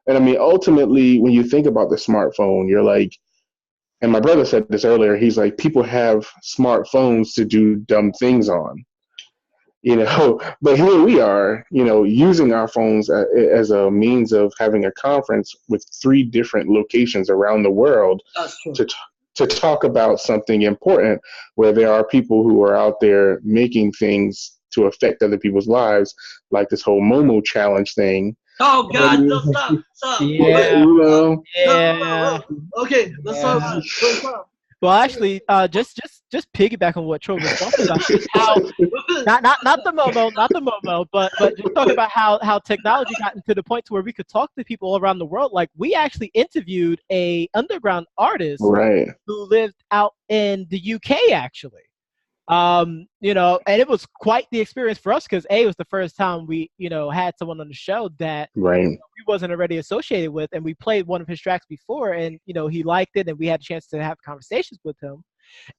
And I mean, ultimately, when you think about the smartphone, you're like, and my brother said this earlier, he's like, people have smartphones to do dumb things on, but here we are, using our phones as a means of having a conference with 3 different locations around the world that's true. to talk about something important, where there are people who are out there making things to affect other people's lives, like this whole Momo challenge thing. Oh God, And, no, stop. Wait, Yeah. Yeah. no. Okay, let's talk Yeah. about it. Wait, stop. Well, actually, just piggyback on what Troy was talking about, just how not the Momo, but just talking about how technology gotten to the point to where we could talk to people all around the world. Like, we actually interviewed a underground artist right. who lived out in the UK, actually. And it was quite the experience for us, because it was the first time we had someone on the show that Right. we wasn't already associated with, and we played one of his tracks before, and he liked it, and we had a chance to have conversations with him.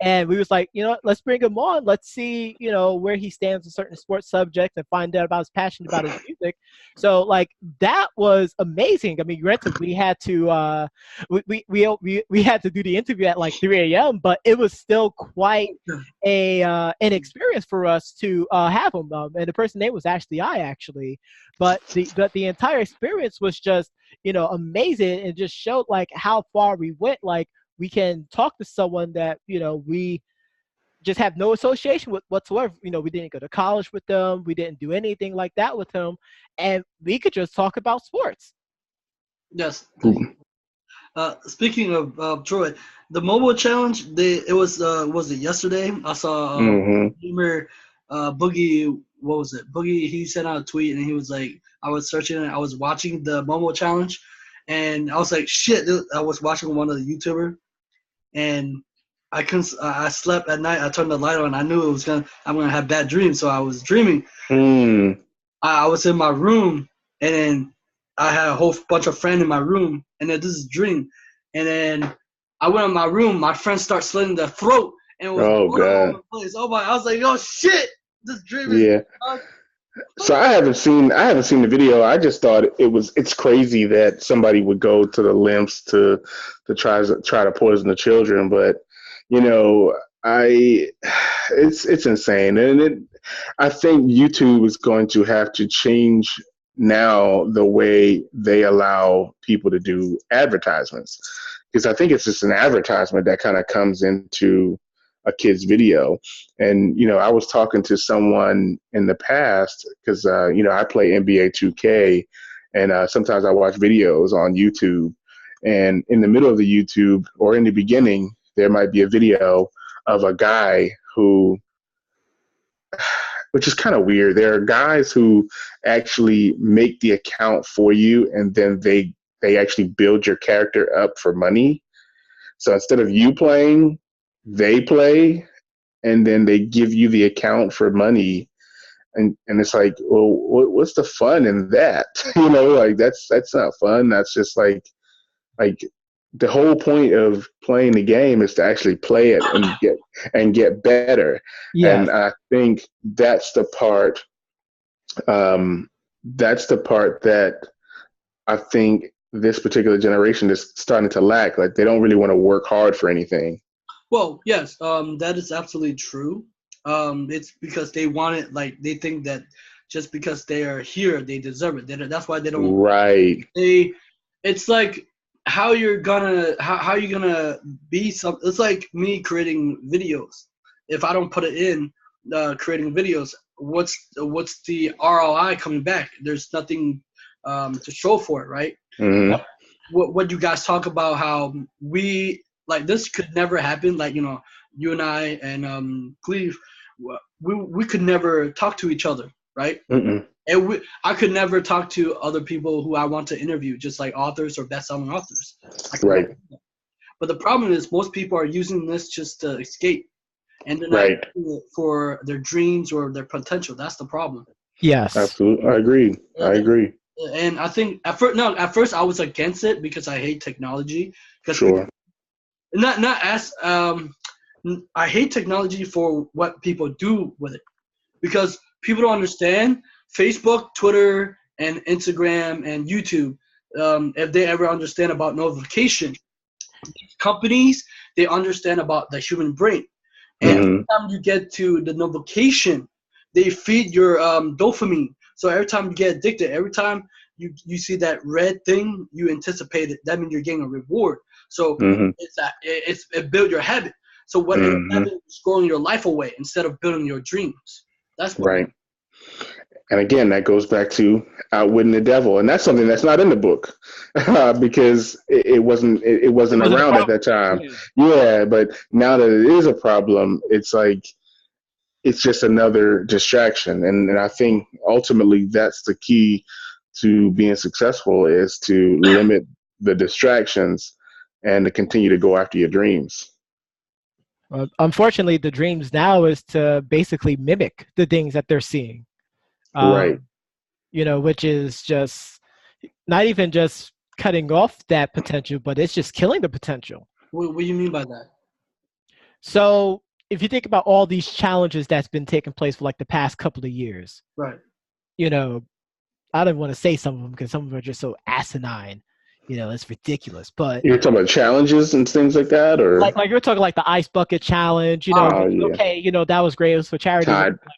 And we was like, let's bring him on. Let's see, where he stands in certain sports subjects and find out about his passion about his music. So, like, that was amazing. I mean, granted, we had to we had to do the interview at like 3 a.m., but it was still quite an experience for us to have him. And the person's name was Ashley actually, but the entire experience was just amazing, and just showed like how far we went. Like, we can talk to someone that we just have no association with whatsoever. We didn't go to college with them, we didn't do anything like that with them, and we could just talk about sports. Yes. Speaking of Troy, the mobile challenge, it was it yesterday? I saw gamer Boogie. What was it? Boogie. He sent out a tweet and he was like, I was searching and I was watching the Momo challenge, and I was like, shit. I was watching one of the YouTuber, and I couldn't. I slept at night. I turned the light on. I knew I'm gonna have bad dreams, so I was dreaming. I was in my room, and then I had a whole bunch of friends in my room, and then this is a dream. And then I went in my room. My friend started slitting their throat, and it was Oh, blood all over God. the place. Oh my! I was like, oh shit! This dream is. Yeah. So I haven't seen the video. I just thought it's crazy that somebody would go to the lengths to try to poison the children, but it's insane, and I think YouTube is going to have to change now the way they allow people to do advertisements, because I think it's just an advertisement that kind of comes into a kid's video. And, I was talking to someone in the past because, I play NBA 2K, and sometimes I watch videos on YouTube. And in the middle of the YouTube, or in the beginning, there might be a video of a guy who, which is kind of weird. There are guys who actually make the account for you, and then they actually build your character up for money. So instead of you playing, they play, and then they give you the account for money. And it's like, well, what's the fun in that? Like that's not fun. That's just like the whole point of playing the game is to actually play it and get better. Yeah. And I think that's the part. That's the part that I think this particular generation is starting to lack. Like they don't really want to work hard for anything. Well, yes, that is absolutely true. It's because they want it, like they think that just because they are here, they deserve it. That's why they don't. Right. It's like how you're gonna be some. It's like me creating videos. If I don't put it in, creating videos, what's the ROI coming back? There's nothing to show for it, right? Mm-hmm. What you guys talk about, how we like this could never happen. Like you and I and Kalif, we could never talk to each other, right? Mm-mm. And I could never talk to other people who I want to interview, just like authors or best-selling authors. Right. But the problem is most people are using this just to escape, and they're not using it for their dreams or their potential. That's the problem. Yes. Absolutely. I agree. And I think at first I was against it because I hate technology. Sure. I hate technology for what people do with it, because people don't understand Facebook, Twitter, and Instagram and YouTube. If they ever understand about notification, companies, they understand about the human brain. And every time you get to the notification, they feed your dopamine. So every time you get addicted, every time you see that red thing, you anticipate it. That means you're getting a reward. So it built your habit. So what it's scrolling your life away instead of building your dreams. That's what right. And again, that goes back to outwitting the devil, and that's something that's not in the book because it wasn't around at that time. Yeah, but now that it is a problem, it's like it's just another distraction, and I think ultimately that's the key to being successful, is to limit the distractions and to continue to go after your dreams. Unfortunately, the dreams now is to basically mimic the things that they're seeing. Right. Which is just not even just cutting off that potential, but it's just killing the potential. What do you mean by that? So if you think about all these challenges that's been taking place for like the past couple of years, right? I don't want to say some of them because some of them are just so asinine. It's ridiculous. But you're talking about challenges and things like that, or like you're talking like the ice bucket challenge. Okay, that was great. It was for charity.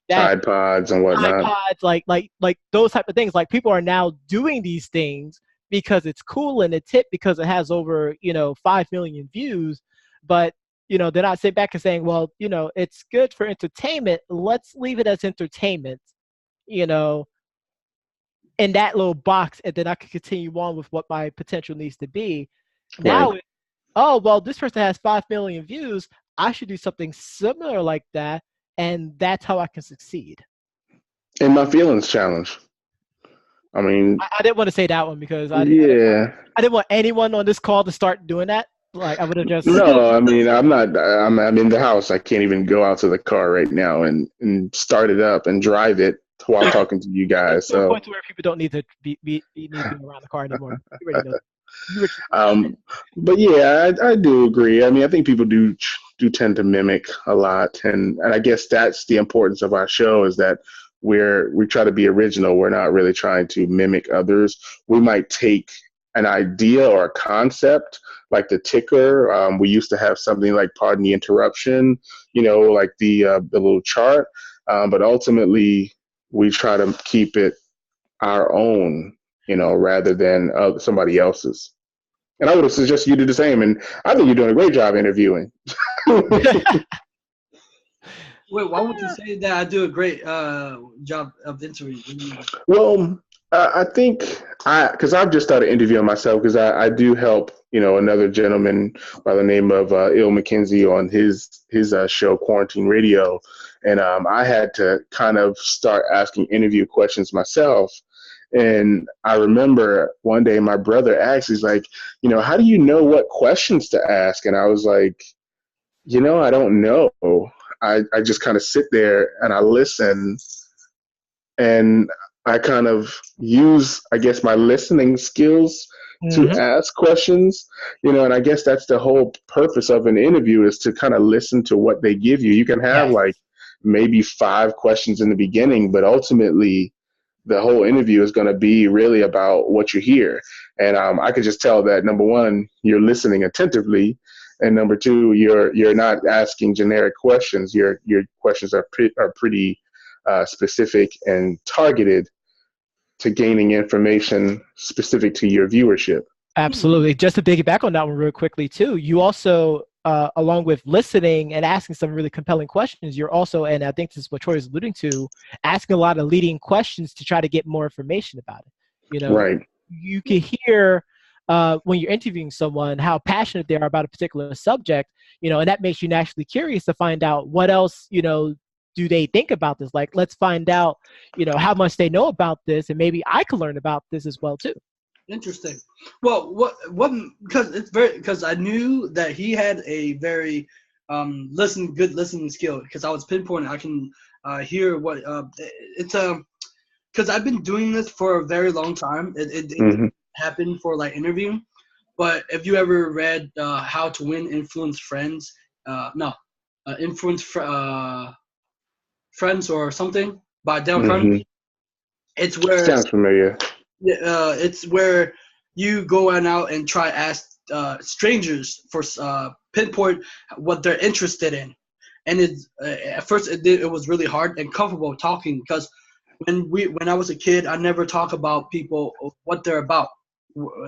Tide Pods and whatnot. Tide Pods, like those type of things. Like people are now doing these things because it's cool and it's hip because it has over 5 million views. But they're not sitting back and saying, well, it's good for entertainment. Let's leave it as entertainment. In that little box, and then I can continue on with what my potential needs to be. Now, this person has 5 million views. I should do something similar like that, and that's how I can succeed. In my feelings challenge. I mean, I didn't want to say that one because I didn't want anyone on this call to start doing that. Like I would have just. No, I mean, I'm not. I'm in the house. I can't even go out to the car right now and start it up and drive it while talking to you guys. To a point to where people don't need to be around the car anymore. You already know. But yeah, I do agree. I mean, I think people do tend to mimic a lot, and I guess that's the importance of our show, is that we try to be original. We're not really trying to mimic others. We might take an idea or a concept, like the ticker. We used to have something like "Pardon the Interruption," like the little chart. But ultimately, we try to keep it our own, rather than somebody else's. And I would suggest you do the same. And I think you're doing a great job interviewing. Wait, why would you say that I do a great job of interviewing? What do you mean? Well, I think because I've just started interviewing myself because I do help, another gentleman by the name of Il McKenzie on his show Quarantine Radio, and I had to kind of start asking interview questions myself. And I remember one day my brother asked, he's like, how do you know what questions to ask? And I was like, I don't know. I just kind of sit there and I listen and I kind of use, I guess, my listening skills to Hmm. ask questions, and I guess that's the whole purpose of an interview is to kind of listen to what they give you. You can have Yes, like maybe 5 questions in the beginning, but ultimately the whole interview is going to be really about what you hear. And I could just tell that number one, you're listening attentively, and number two, you're not asking generic questions. Your questions are pretty specific and targeted to gaining information specific to your viewership. Hmm. absolutely. Just to piggyback on that one real quickly too, you also, along with listening and asking some really compelling questions, you're also, and I think this is what Troy is alluding to, asking a lot of leading questions to try to get more information about it. You know, Right. you can hear when you're interviewing someone how passionate they are about a particular subject, and that makes you naturally curious to find out what else, do they think about this? Like, let's find out, how much they know about this, and maybe I could learn about this as well too. Interesting. Well, what? Because I knew that he had a very good listening skill. Because I was pinpointing, I can hear what it's because I've been doing this for a very long time. It didn't Hmm. happen for like interviewing, but if you ever read How to Win Influence Friends, no, Influence Friends or something by Dale Hmm. Carnegie, it's where Sounds familiar. it's where you go on out and try ask strangers for pinpoint what they're interested in, and at first it was really hard and comfortable talking because when I was a kid I never talk about people what they're about.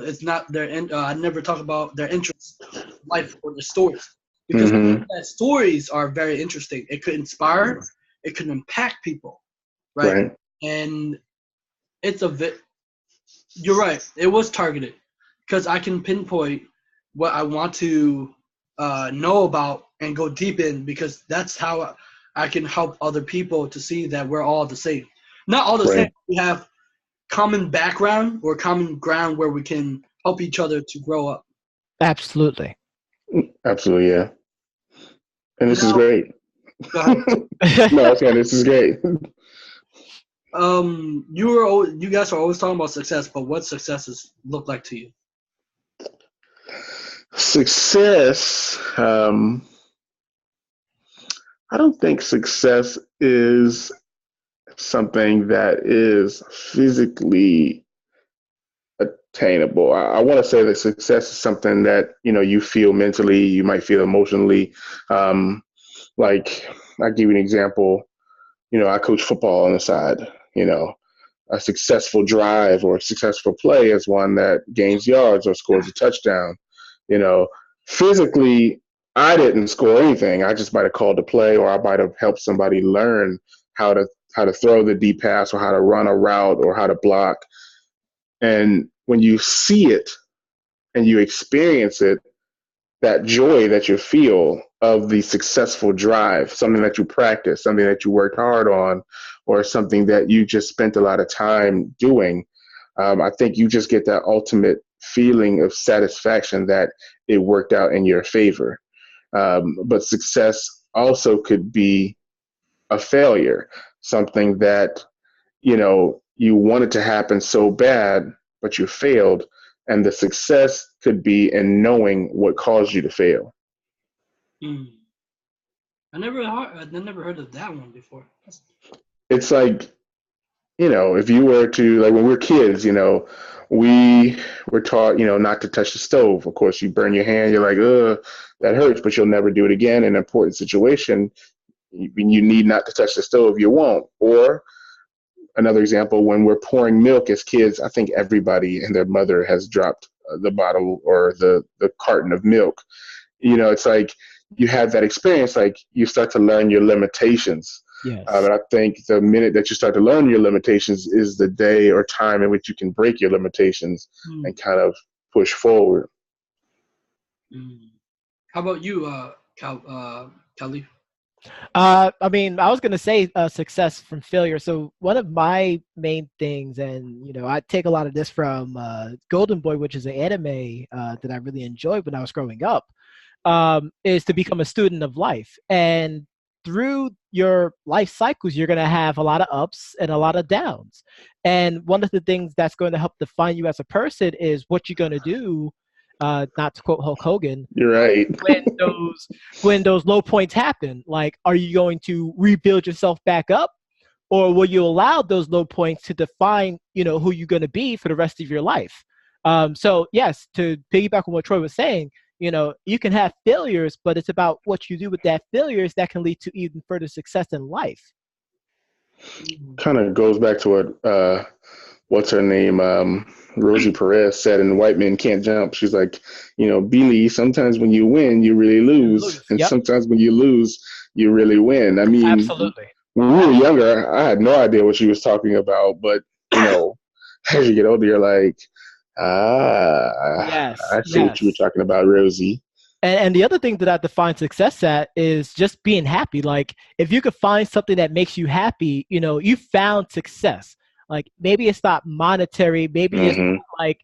It's not I never talk about their interests, life, or their stories because Hmm. that stories are very interesting. It could inspire, it could impact people, right? Right. And it's a you're right. It was targeted because I can pinpoint what I want to know about and go deep in because that's how I can help other people to see that we're all the same. Not all the same. Right. We have common background or common ground where we can help each other to grow up. Absolutely. Absolutely. Yeah. And this is Now, great. go ahead. No, I was saying this is great. You guys are always talking about success, but what successes look like to you? Success. I don't think success is something that is physically attainable. I want to say that success is something that you feel mentally, you might feel emotionally. Um, like I give you an example. I coach football on the side. You know, a successful drive or a successful play is one that gains yards or scores a touchdown. You know, physically, I didn't score anything. I just might have called the play, or I might have helped somebody learn how to throw the deep pass, or how to run a route, or how to block. And when you see it and you experience it, that joy that you feel of the successful drive, something that you practice, something that you worked hard on, or something that you just spent a lot of time doing, I think you just get that ultimate feeling of satisfaction that it worked out in your favor. But success also could be a failure, something that you wanted to happen so bad, but you failed. And the success could be in knowing what caused you to fail. Hmm. I never heard of that one before. It's like, if you were to, like when we were kids, we were taught, not to touch the stove. Of course, you burn your hand, you're like, ugh, that hurts, but you'll never do it again. In an important situation, you need not to touch the stove, you won't. Or another example, when we're pouring milk as kids, I think everybody and their mother has dropped the bottle or the carton of milk. It's like you have that experience, like you start to learn your limitations. Yes. And I think the minute that you start to learn your limitations is the day or time in which you can break your limitations and kind of push forward. How about you, Kalif? I mean, I was gonna say success from failure. So one of my main things, and I take a lot of this from Golden Boy, which is an anime that I really enjoyed when I was growing up, is to become a student of life. And through your life cycles, you're gonna have a lot of ups and a lot of downs. And one of the things that's going to help define you as a person is what you're gonna do. Not to quote Hulk Hogan, you're right. when those low points happen, like, are you going to rebuild yourself back up, or will you allow those low points to define, who you're going to be for the rest of your life? So yes, to piggyback on what Troy was saying, you can have failures, but it's about what you do with that failures that can lead to even further success in life. Kind of goes back to what what's her name, Rosie Perez said in White Men Can't Jump. She's like, Billy, sometimes when you win, you really lose. And sometimes when you lose, you really win. I mean, absolutely. When we were younger, I had no idea what she was talking about. But, as you get older, you're like, I see what you were talking about, Rosie. And the other thing that I define success at is just being happy. Like, if you could find something that makes you happy, you found success. Like, maybe it's not monetary, maybe it's not like,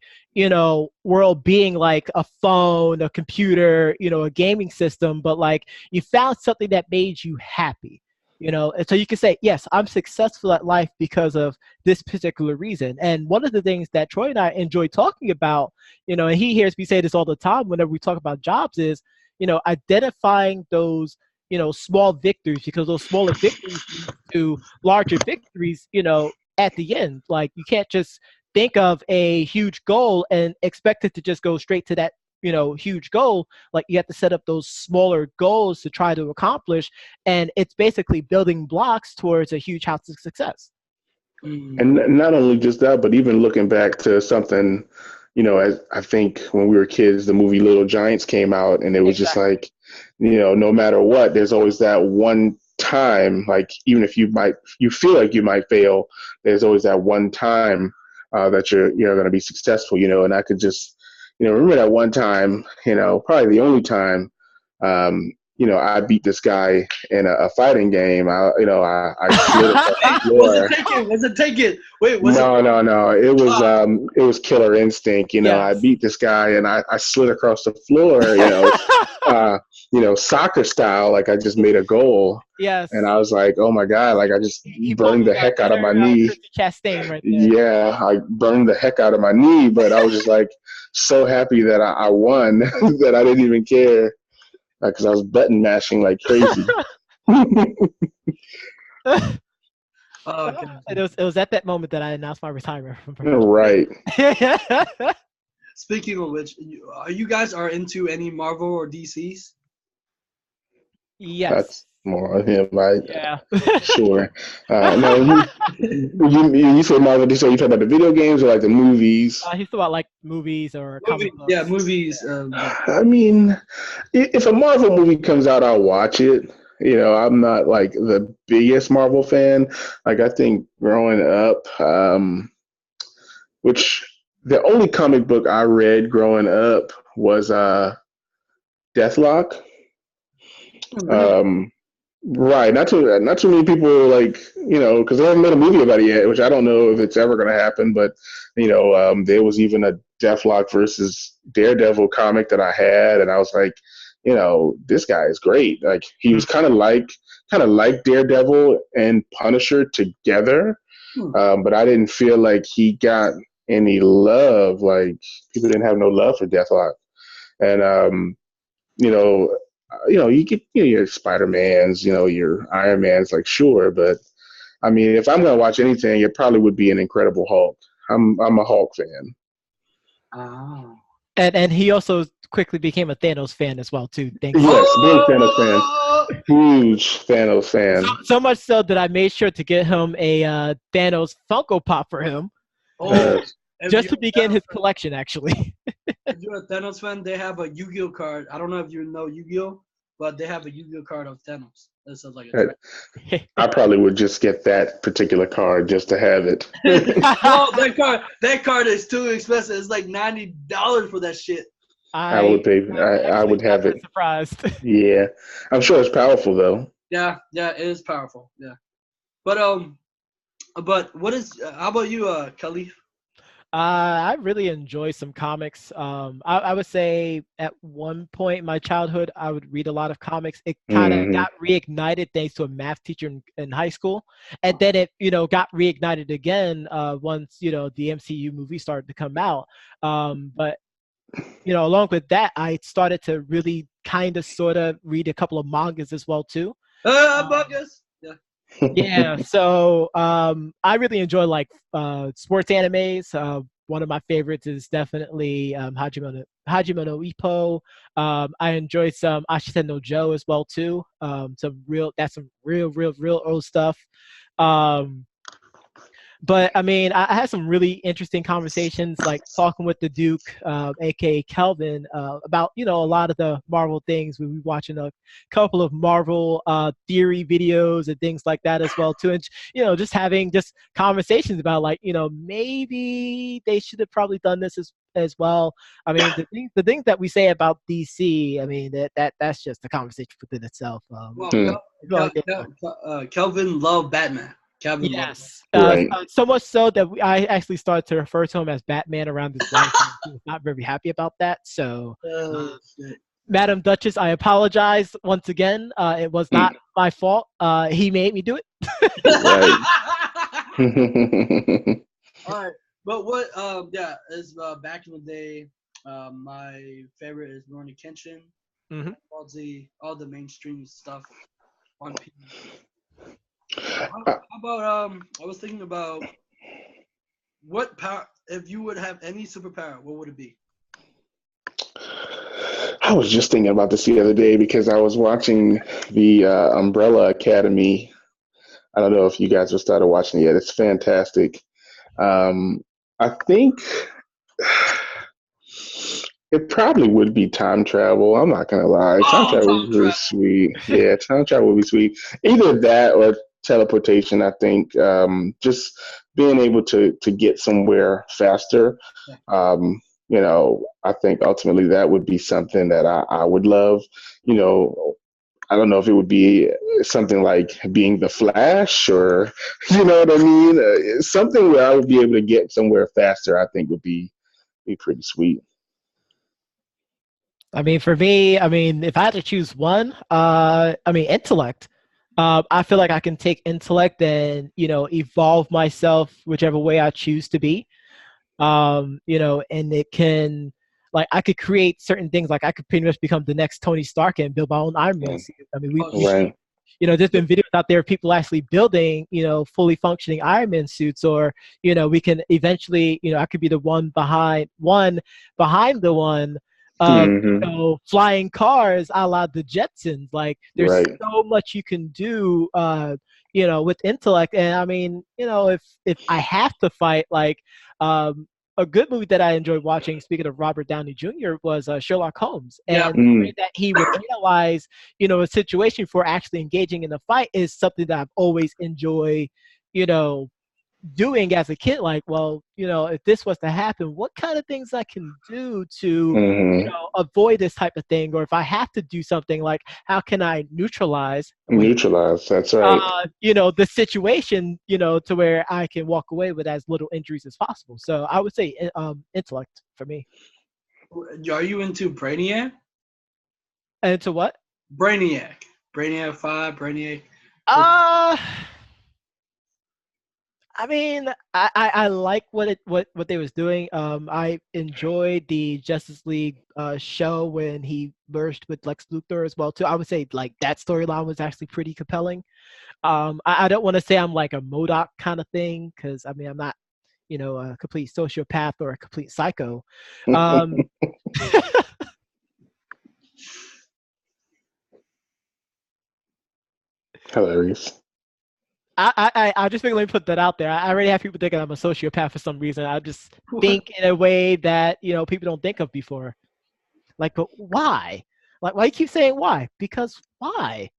world being like a phone, a computer, a gaming system, but like you found something that made you happy, and so you can say, yes, I'm successful at life because of this particular reason. And one of the things that Troy and I enjoy talking about, and he hears me say this all the time whenever we talk about jobs, is, identifying those, small victories, because those smaller victories lead to larger victories, at the end. Like, you can't just think of a huge goal and expect it to just go straight to that, huge goal. Like, you have to set up those smaller goals to try to accomplish, and it's basically building blocks towards a huge house of success. And not only just that, but even looking back to something, as I think when we were kids, the movie Little Giants came out, and it was just like, no matter what, there's always that one time, like, even if you feel like you might fail, there's always that one time that you're going to be successful, and I could just remember that one time, probably the only time, I beat this guy in a fighting game. I slid across the floor. Was it Taken? Wait, No. It was Killer Instinct. Yes. I beat this guy and I slid across the floor. Soccer style. Like, I just made a goal. Yes. And I was like, oh my God! Like, I just burned the heck out of my knee. Chastain right there. Yeah, I burned the heck out of my knee, but I was just like so happy that I won that I didn't even care. Because I was button mashing like crazy. It was at that moment that I announced my retirement from Right. Speaking of which, you guys are into any Marvel or DCs? Yes. That's more of him, right? Yeah. Sure. No, you said Marvel DC. You talking about the video games or like the movies? He's talking about like movies or comic books. Yeah, movies. I mean, if a Marvel movie comes out, I'll watch it. I'm not like the biggest Marvel fan. Like, I think growing up, which the only comic book I read growing up was Deathlock. Right. Not too many people, like, because they haven't made a movie about it yet, which I don't know if it's ever going to happen. But, there was even a Deathlock versus Daredevil comic that I had. And I was like, this guy is great. Like, he was kind of like Daredevil and Punisher together. But I didn't feel like he got any love. Like, people didn't have no love for Deathlock. And, you get your Spider-Mans, your Iron Mans, like, sure, but I mean, if I'm gonna watch anything, it probably would be an Incredible Hulk. I'm a Hulk fan. Oh. And he also quickly became a Thanos fan as well too. Yes, big Thanos fan. Huge Thanos fan. So much so that I made sure to get him a Thanos Funko Pop for him. Just to begin his collection, actually. If you're a Thanos fan, they have a Yu-Gi-Oh card. I don't know if you know Yu-Gi-Oh, but they have a Yu-Gi-Oh card of Thanos. That sounds like a Uh, trash. I probably would just get that particular card just to have it. No, that card is too expensive. It's like $90 for that shit. I would pay. I'm I actually would not have that it. surprised. Yeah, I'm sure it's powerful though. Yeah, it is powerful. Yeah, but what is? How about you, Kalif? I really enjoy some comics. I would say at one point in my childhood, I would read a lot of comics. It kind of Hmm. got reignited thanks to a math teacher in high school, and then it got reignited again once the MCU movie started to come out. But along with that, I started to really kind of sort of read a couple of mangas as well too. Among Um, Us. Yeah. yeah, so I really enjoy like sports animes. One of my favorites is definitely Hajime no Ippo. I enjoy some Ashita no Joe as well too. Some real old stuff. Um, but I mean, I had some really interesting conversations, like talking with the Duke, aka Kelvin, about a lot of the Marvel things. We were watching a couple of Marvel theory videos and things like that as well too, and just having just conversations about like maybe they should have probably done this as well. I mean, the things that we say about DC, I mean that's just a conversation within itself. Well, Hmm. Kelvin loved Batman. Kelvin loved. Yes, Right. so much so that I actually started to refer to him as Batman around his wife. And he was not very happy about that. So, uh, Shit. Madam Duchess, I apologize once again. It was not my fault. He made me do Right. All right, but what? Yeah, is back in the day. My favorite is Rurouni Kenshin. it. All the mainstream stuff on Piece. I, How about I was thinking about what power if you would have any superpower, what would it be? I was just thinking about this the other day because I was watching the Umbrella Academy. I don't know if you guys have started watching it yet. It's fantastic. Um, I think it probably would be time travel. I'm not gonna lie. Time Oh, travel time is really travel. sweet. Yeah, time travel would be sweet. Either that or teleportation. I think just being able to get somewhere faster. Yeah. I think ultimately that would be something that I would love. You know, I don't know if it would be something like being the Flash or you know what I mean. Something where I would be able to get somewhere faster. I think would be pretty sweet. I mean, for me, I mean, if I had to choose one, I mean, intellect. I feel like I can take intellect and evolve myself whichever way I choose to be. And it can, like, I could create certain things. Like, I could pretty much become the next Tony Stark and build my own Iron Man Yeah. suit. I mean, Oh we shit. Right. there's been videos out there of people actually building, fully functioning Iron Man suits, or we can eventually, I could be the one behind the one, Hmm. flying cars a la the Jetsons. Like, there's Right. so much you can do, with intellect. And I mean, if I have to fight, like, um, a good movie that I enjoyed watching, speaking of Robert Downey Jr., was Sherlock Holmes, Yeah. and the way Mm. that he would analyze a situation for actually engaging in a fight is something that I've always enjoyed, you know, doing as a kid. Like, well, if this was to happen, what kind of things I can do to, Hmm. avoid this type of thing, or if I have to do something, like how can I neutralize Neutralize. That's right. the situation, to where I can walk away with as little injuries as possible. So I would say intellect for me. Are you into Brainiac? And to what? Brainiac. Brainiac 5, Brainiac. Uh I mean, I like what they was doing. I enjoyed the Justice League show when he merged with Lex Luthor as well too. I would say like that storyline was actually pretty compelling. I don't want to say I'm like a Modoc kind of thing, because I mean I'm not a complete sociopath or a complete psycho. Um, Hilarious. I just think, let me put that out there. I already have people thinking I'm a sociopath for some reason. I just think in a way that people don't think of before. Like, but why? Like, why you keep saying why? Because why?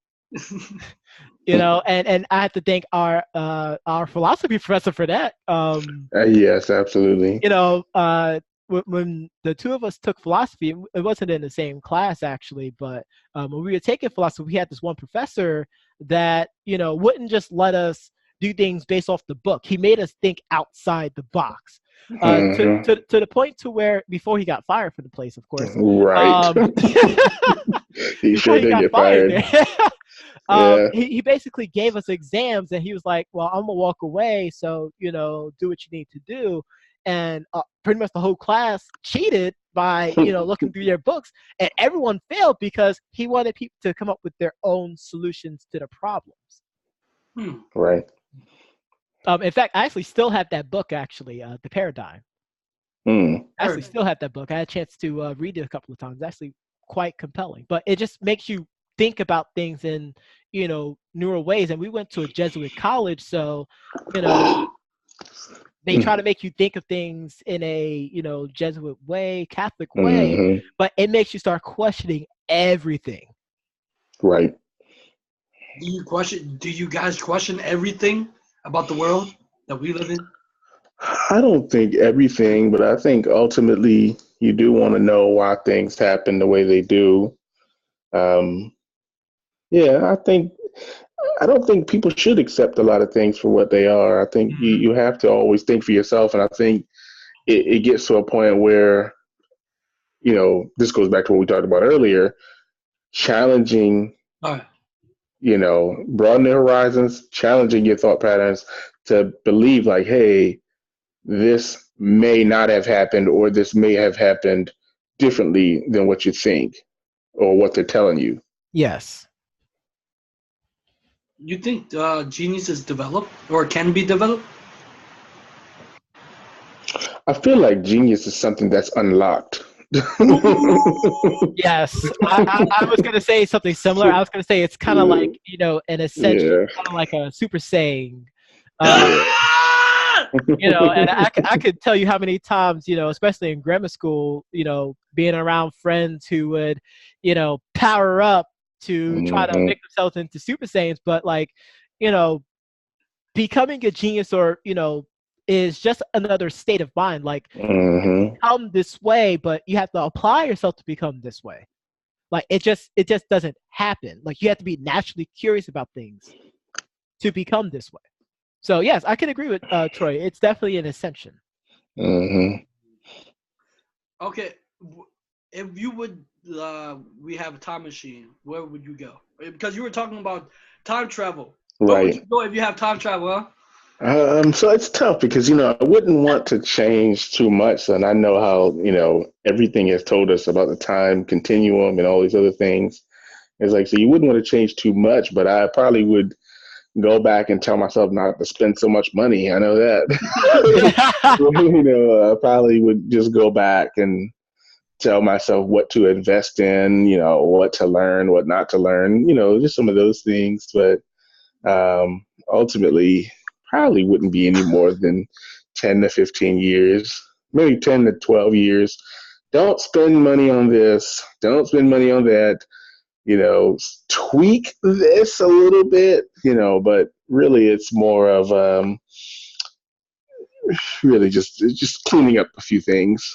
And I have to thank our philosophy professor for that. Yes, absolutely. When the two of us took philosophy, it wasn't in the same class actually, but when we were taking philosophy, we had this one professor that wouldn't just let us do things based off the book. He made us think outside the box. To the point to where before he got fired from the place, of course. Right. He Before sure he did got get fired fired. there. Yeah. He basically gave us exams, and he was like, well, I'm gonna walk away, so do what you need to do. And pretty much the whole class cheated by looking through their books, and everyone failed because he wanted people to come up with their own solutions to the problems. Right. In fact, I actually still have that book, actually, The Paradigm. I actually still have that book. I had a chance to read it a couple of times. It's actually quite compelling, but it just makes you think about things in newer ways. And we went to a Jesuit college, so they try to make you think of things in a Jesuit way, Catholic way, but it makes you start questioning everything. Right. Do you guys question everything about the world that we live in? I don't think everything, but I think ultimately you do want to know why things happen the way they do. Yeah, I don't think people should accept a lot of things for what they are. I think you have to always think for yourself, and I think it gets to a point where this goes back to what we talked about earlier, challenging. Broaden the horizons, challenging your thought patterns to believe like, hey, this may not have happened, or this may have happened differently than what you think or what they're telling you. Yes. You think genius is developed or can be developed? I feel like genius is something that's unlocked. Yes, I was going to say something similar. I was going to say it's kind of like, in a sense, kind of like a Super Saiyan. And I could tell you how many times, especially in grammar school, being around friends who would, power up to try to make themselves into Super Saiyans, but like, becoming a genius or, is just another state of mind. Like, you become this way, but you have to apply yourself to become this way. Like, it just doesn't happen. Like, you have to be naturally curious about things to become this way. So yes, I can agree with Troy. It's definitely an ascension. Okay, if you would, we have a time machine. Where would you go? Because you were talking about time travel. Where would you go if you have time travel? Huh? So it's tough because, I wouldn't want to change too much. And I know how, everything has told us about the time continuum and all these other things. It's like, so you wouldn't want to change too much, but I probably would go back and tell myself not to spend so much money. I know that. I probably would just go back and tell myself what to invest in, what to learn, what not to learn, just some of those things. But ultimately, probably wouldn't be any more than 10 to 15 years, maybe 10 to 12 years. Don't spend money on this. Don't spend money on that. Tweak this a little bit, but really it's more of really just cleaning up a few things.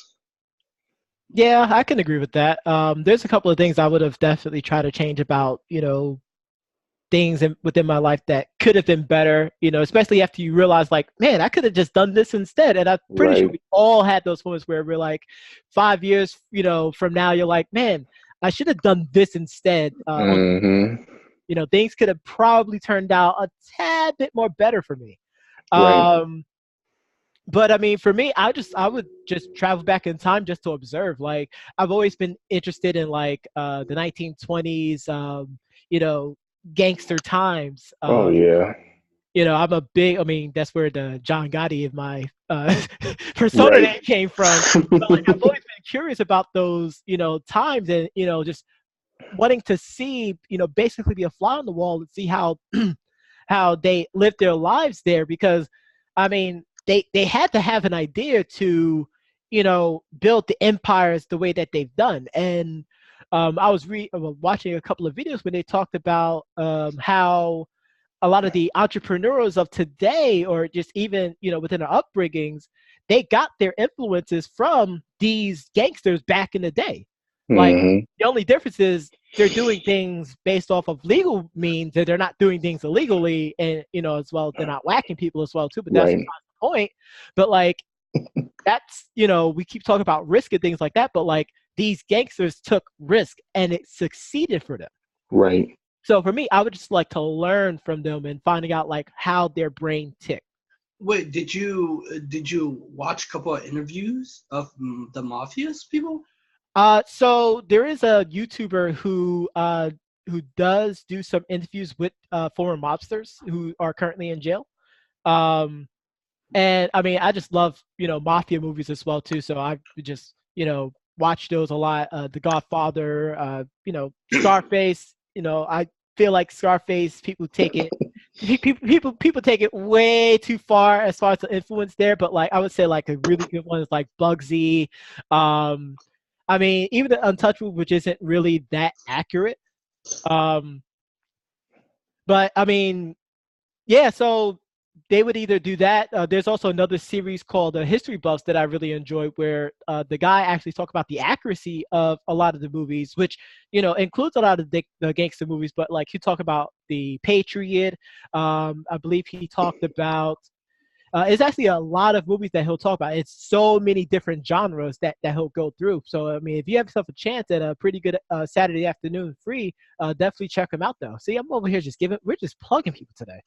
Yeah, I can agree with that. There's a couple of things I would have definitely tried to change about, things within my life that could have been better, especially after you realize like, man, I could have just done this instead. And I'm pretty sure we all had those moments where we're like 5 years, from now, you're like, man, I should have done this instead. Things could have probably turned out a tad bit more better for me. But I mean, for me, I would just travel back in time just to observe. Like, I've always been interested in like the 1920s, gangster times. I'm a big. I mean, that's where the John Gotti of my persona name came from. But like, I've always been curious about those, times, and just wanting to see, basically be a fly on the wall and see how how they lived their lives there. Because, I mean, they had to have an idea to, build the empires the way that they've done. And I was watching a couple of videos when they talked about how a lot of the entrepreneurs of today, or just even within their upbringings, they got their influences from these gangsters back in the day. Like the only difference is they're doing things based off of legal means, that they're not doing things illegally, and as well they're not whacking people as well too. But that's Right. the point. But like that's we keep talking about risk and things like that, but like these gangsters took risk and it succeeded for them. Right. So for me, I would just like to learn from them and finding out like how their brain tick. Wait, did you watch a couple of interviews of the mafias people? So there is a YouTuber who does do some interviews with former mobsters who are currently in jail. And I mean, I just love mafia movies as well too. So I just watch those a lot. The Godfather, Scarface. I feel like Scarface, people take it people take it way too far as the influence there, but like I would say like a really good one is like Bugsy. I mean, even the Untouchable, which isn't really that accurate. But I mean, yeah, so they would either do that. There's also another series called History Buffs that I really enjoy, where the guy actually talks about the accuracy of a lot of the movies, which includes a lot of the gangster movies. But like he talked about the Patriot. I believe he talked about. It's actually a lot of movies that he'll talk about. It's so many different genres that he'll go through. So I mean, if you have yourself a chance at a pretty good Saturday afternoon free, definitely check him out though. See, I'm over here we're just plugging people today.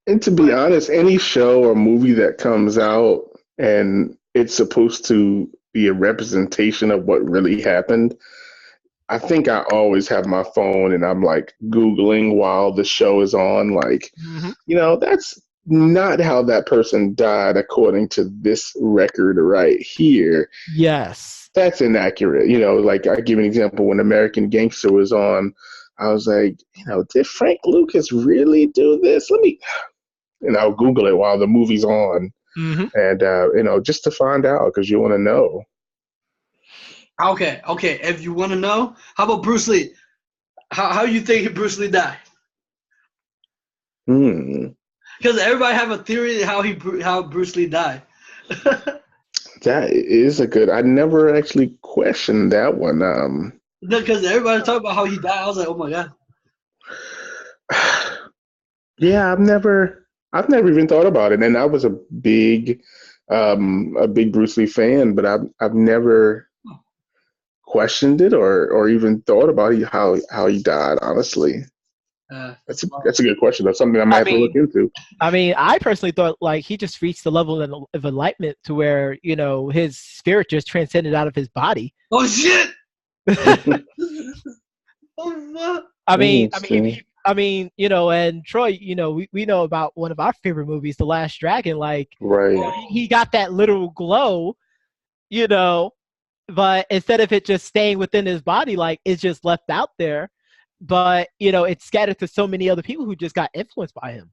And to be honest, any show or movie that comes out and it's supposed to be a representation of what really happened, I think I always have my phone and I'm like Googling while the show is on. Like, that's not how that person died according to this record right here. Yes. That's inaccurate. Like I give an example, when American Gangster was on, I was like, did Frank Lucas really do this? I'll Google it while the movie's on. And, just to find out, because you want to know. Okay. If you want to know, how about Bruce Lee? How you think Bruce Lee died? Because everybody have a theory how Bruce Lee died. That is a good. I never actually questioned that one. No, because everybody talk about how he died. I was like, oh my god. Yeah, I've never even thought about it, and I was a big Bruce Lee fan, but I've never questioned it or even thought about how he died. Honestly, that's a good question. That's something I might have to look into. I mean, I personally thought like he just reached the level of enlightenment to where his spirit just transcended out of his body. Oh shit! I mean, and Troy, we know about one of our favorite movies, The Last Dragon. Like, right? He got that literal glow, but instead of it just staying within his body, like it's just left out there. But it's scattered to so many other people who just got influenced by him.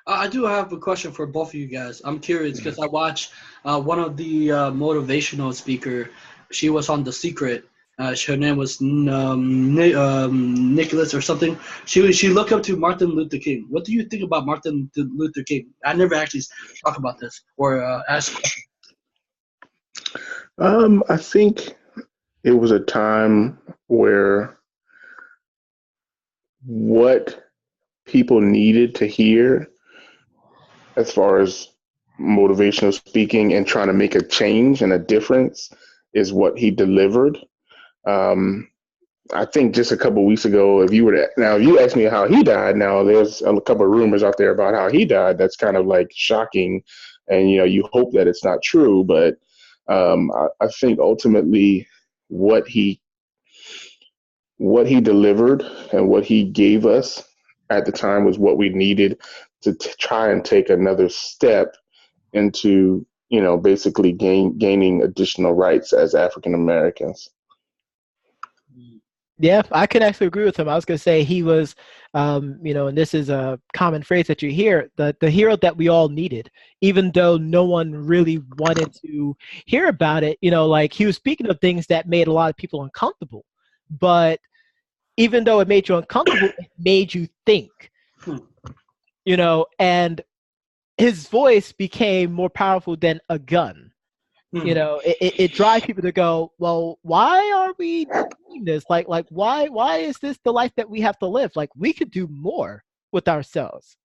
I do have a question for both of you guys. I'm curious because I watched one of the motivational speaker. She was on The Secret. Her name was Nicholas or something. She looked up to Martin Luther King. What do you think about Martin Luther King? I never actually talk about this or ask questions. I think it was a time where what people needed to hear as far as motivational speaking and trying to make a change and a difference is what he delivered. I think just a couple of weeks ago, if you asked me how he died, now there's a couple of rumors out there about how he died. That's kind of like shocking. And, you hope that it's not true. But I think ultimately what he delivered and what he gave us at the time was what we needed to try and take another step into, basically gaining additional rights as African Americans. Yeah, I can actually agree with him. I was going to say he was, and this is a common phrase that you hear, the hero that we all needed, even though no one really wanted to hear about it. Like he was speaking of things that made a lot of people uncomfortable. But even though it made you uncomfortable, it made you think, and his voice became more powerful than a gun. It drives people to go, well, why are we doing this? Like why is this the life that we have to live? Like we could do more with ourselves,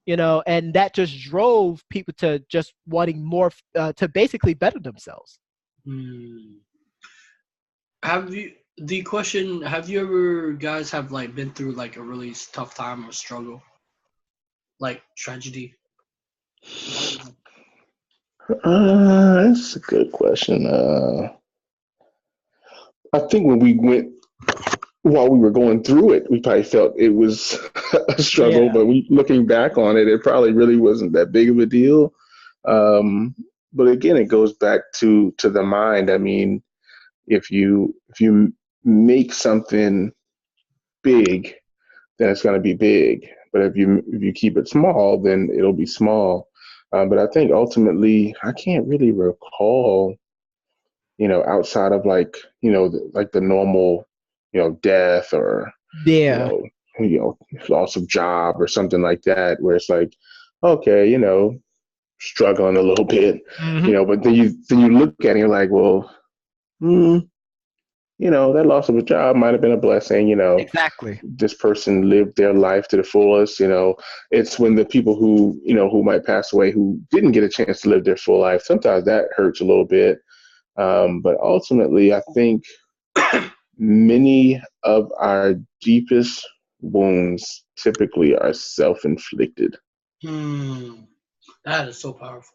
and that just drove people to just wanting more, to basically better themselves. Have you ever guys have like been through like a really tough time or struggle, like tragedy? That's a good question. I think while we were going through it, we probably felt it was a struggle, but looking back on it, it probably really wasn't that big of a deal. But again, it goes back to the mind. I mean, if you make something big, then it's going to be big. But if you keep it small, then it'll be small. But I think ultimately, I can't really recall, outside of like, like the normal, death or, loss of job or something like that, where it's like, okay, struggling a little bit, but then you look at it and you're like, well, that loss of a job might have been a blessing, Exactly. This person lived their life to the fullest, It's when the people who might pass away, who didn't get a chance to live their full life, sometimes that hurts a little bit. But ultimately, I think many of our deepest wounds typically are self-inflicted. That is so powerful.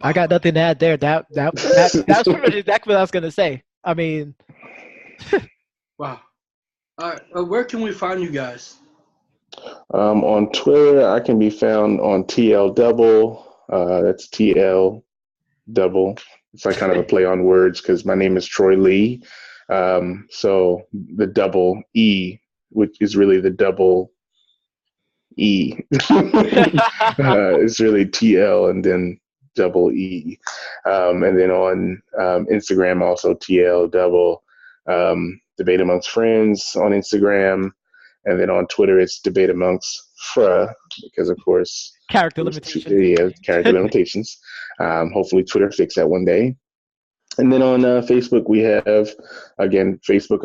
I got nothing to add there. That's pretty much exactly what I was gonna say. I mean, wow. All right, where can we find you guys? On Twitter, I can be found on TL Double. That's TL Double. It's like kind of a play on words because my name is Troy Lee. So the double E, which is really the double E, it's really TL and then double E. And then on Instagram, also TL Double. Debate Amongst Friends on Instagram. And then on Twitter, it's Debate Amongst Fra, because of course, character limitations. Character limitations. Hopefully, Twitter fix that one day. And then on Facebook, we have, again, Facebook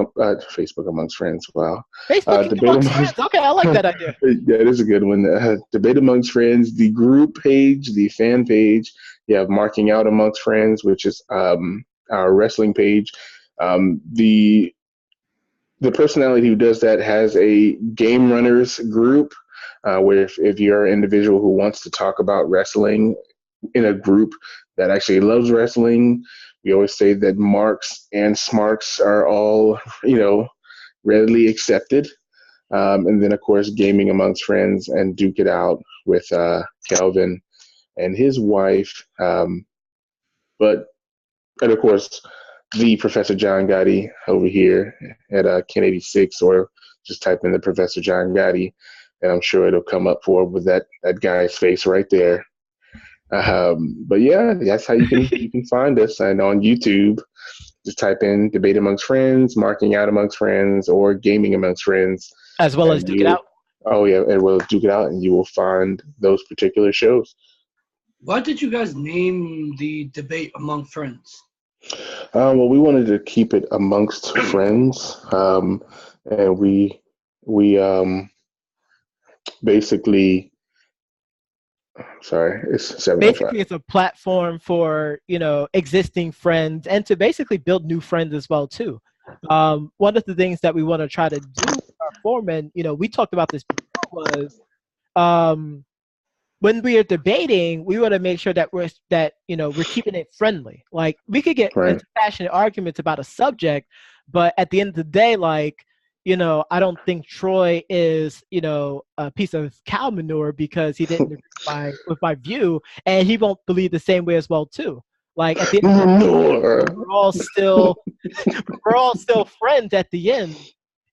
Amongst Friends. Wow. Facebook Amongst Friends. Okay, I like that idea. Yeah, it is a good one. Debate Amongst Friends, the group page, the fan page. You have Marking Out Amongst Friends, which is our wrestling page. The personality who does that has a Game Runners group, where if you're an individual who wants to talk about wrestling in a group that actually loves wrestling, we always say that marks and smarks are all, readily accepted. And then, of course, Gaming Amongst Friends and Duke It Out with Kelvin and his wife. And of course, the Professor John Gotti over here at Ken 86, or just type in the Professor John Gotti, and I'm sure it'll come up with that guy's face right there. But yeah, that's how you can find us. And on YouTube, just type in Debate Amongst Friends, Marking Out Amongst Friends, or Gaming Amongst Friends. As well as Duke It Out. Oh yeah, as well as Duke It Out, and you will find those particular shows. Why did you guys name the Debate Among Friends? Well, we wanted to keep it amongst friends, and we basically. Sorry, it's 7:05. Basically, it's a platform for existing friends and to basically build new friends as well too. One of the things that we want to try to do with our forum, and we talked about this before, was when we are debating, we want to make sure that we're keeping it friendly. Like we could get into passionate arguments about a subject, but at the end of the day, I don't think Troy is, a piece of cow manure because he didn't agree with my view, and he won't believe the same way as well too. Like at the end of the day, Nor. we're all still friends at the end,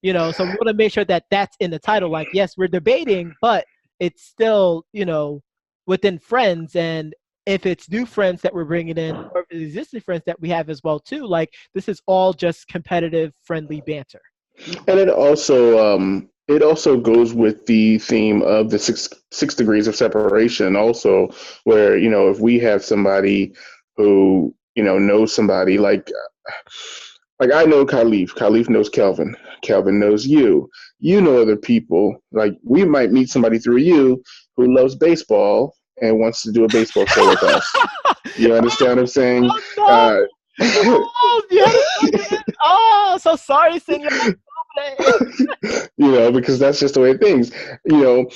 you know. So we want to make sure that that's in the title. Like, yes, we're debating, but it's still, you know, within friends. And if it's new friends that we're bringing in, or if it's existing friends that we have as well too, like this is all just competitive, friendly banter. And it also goes with the theme of the six degrees of separation also, where, you know, if we have somebody who, you know, knows somebody like I know Kalif knows Kelvin knows you know other people, like we might meet somebody through you who loves baseball and wants to do a baseball show with us. You understand what I'm saying? Oh no! Oh, you had to oh, so sorry, senor. You know, because that's just the way things, you know,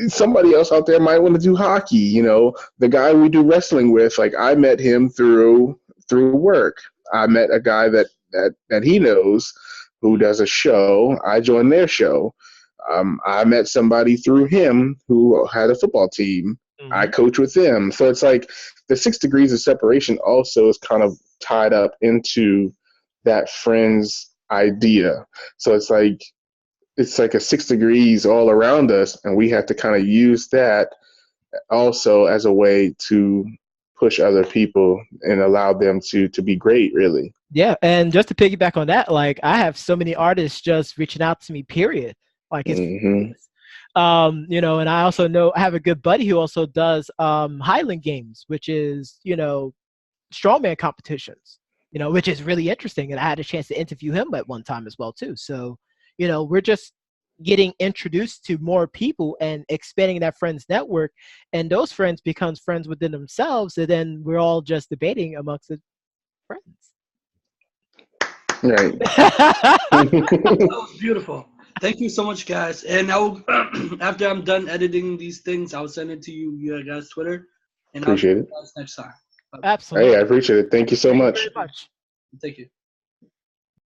somebody else out there might want to do hockey. You know, the guy we do wrestling with, like I met him through work. I met a guy that he knows who does a show. I joined their show. I met somebody through him who had a football team. I coach with them. So it's like the 6 degrees of separation also is kind of tied up into that friends idea. So it's like a 6 degrees all around us, and we have to kind of use that also as a way to push other people and allow them to be great, really. Yeah, and just to piggyback on that, like I have so many artists just reaching out to me, period. Like it's you know, and I also know I have a good buddy who also does Highland games, which is, you know, strongman competitions, you know, which is really interesting. And I had a chance to interview him at one time as well too. So, you know, we're just getting introduced to more people and expanding that friends network, and those friends becomes friends within themselves, and then we're all just debating amongst the friends. Right. That was beautiful. Thank you so much, guys. And I will, after I'm done editing these things, I'll send it to you guys' Twitter, and I'll see Appreciate you it. guys next time. Absolutely. Hey, I appreciate it. Thank you so Thank you much. very much. Thank you.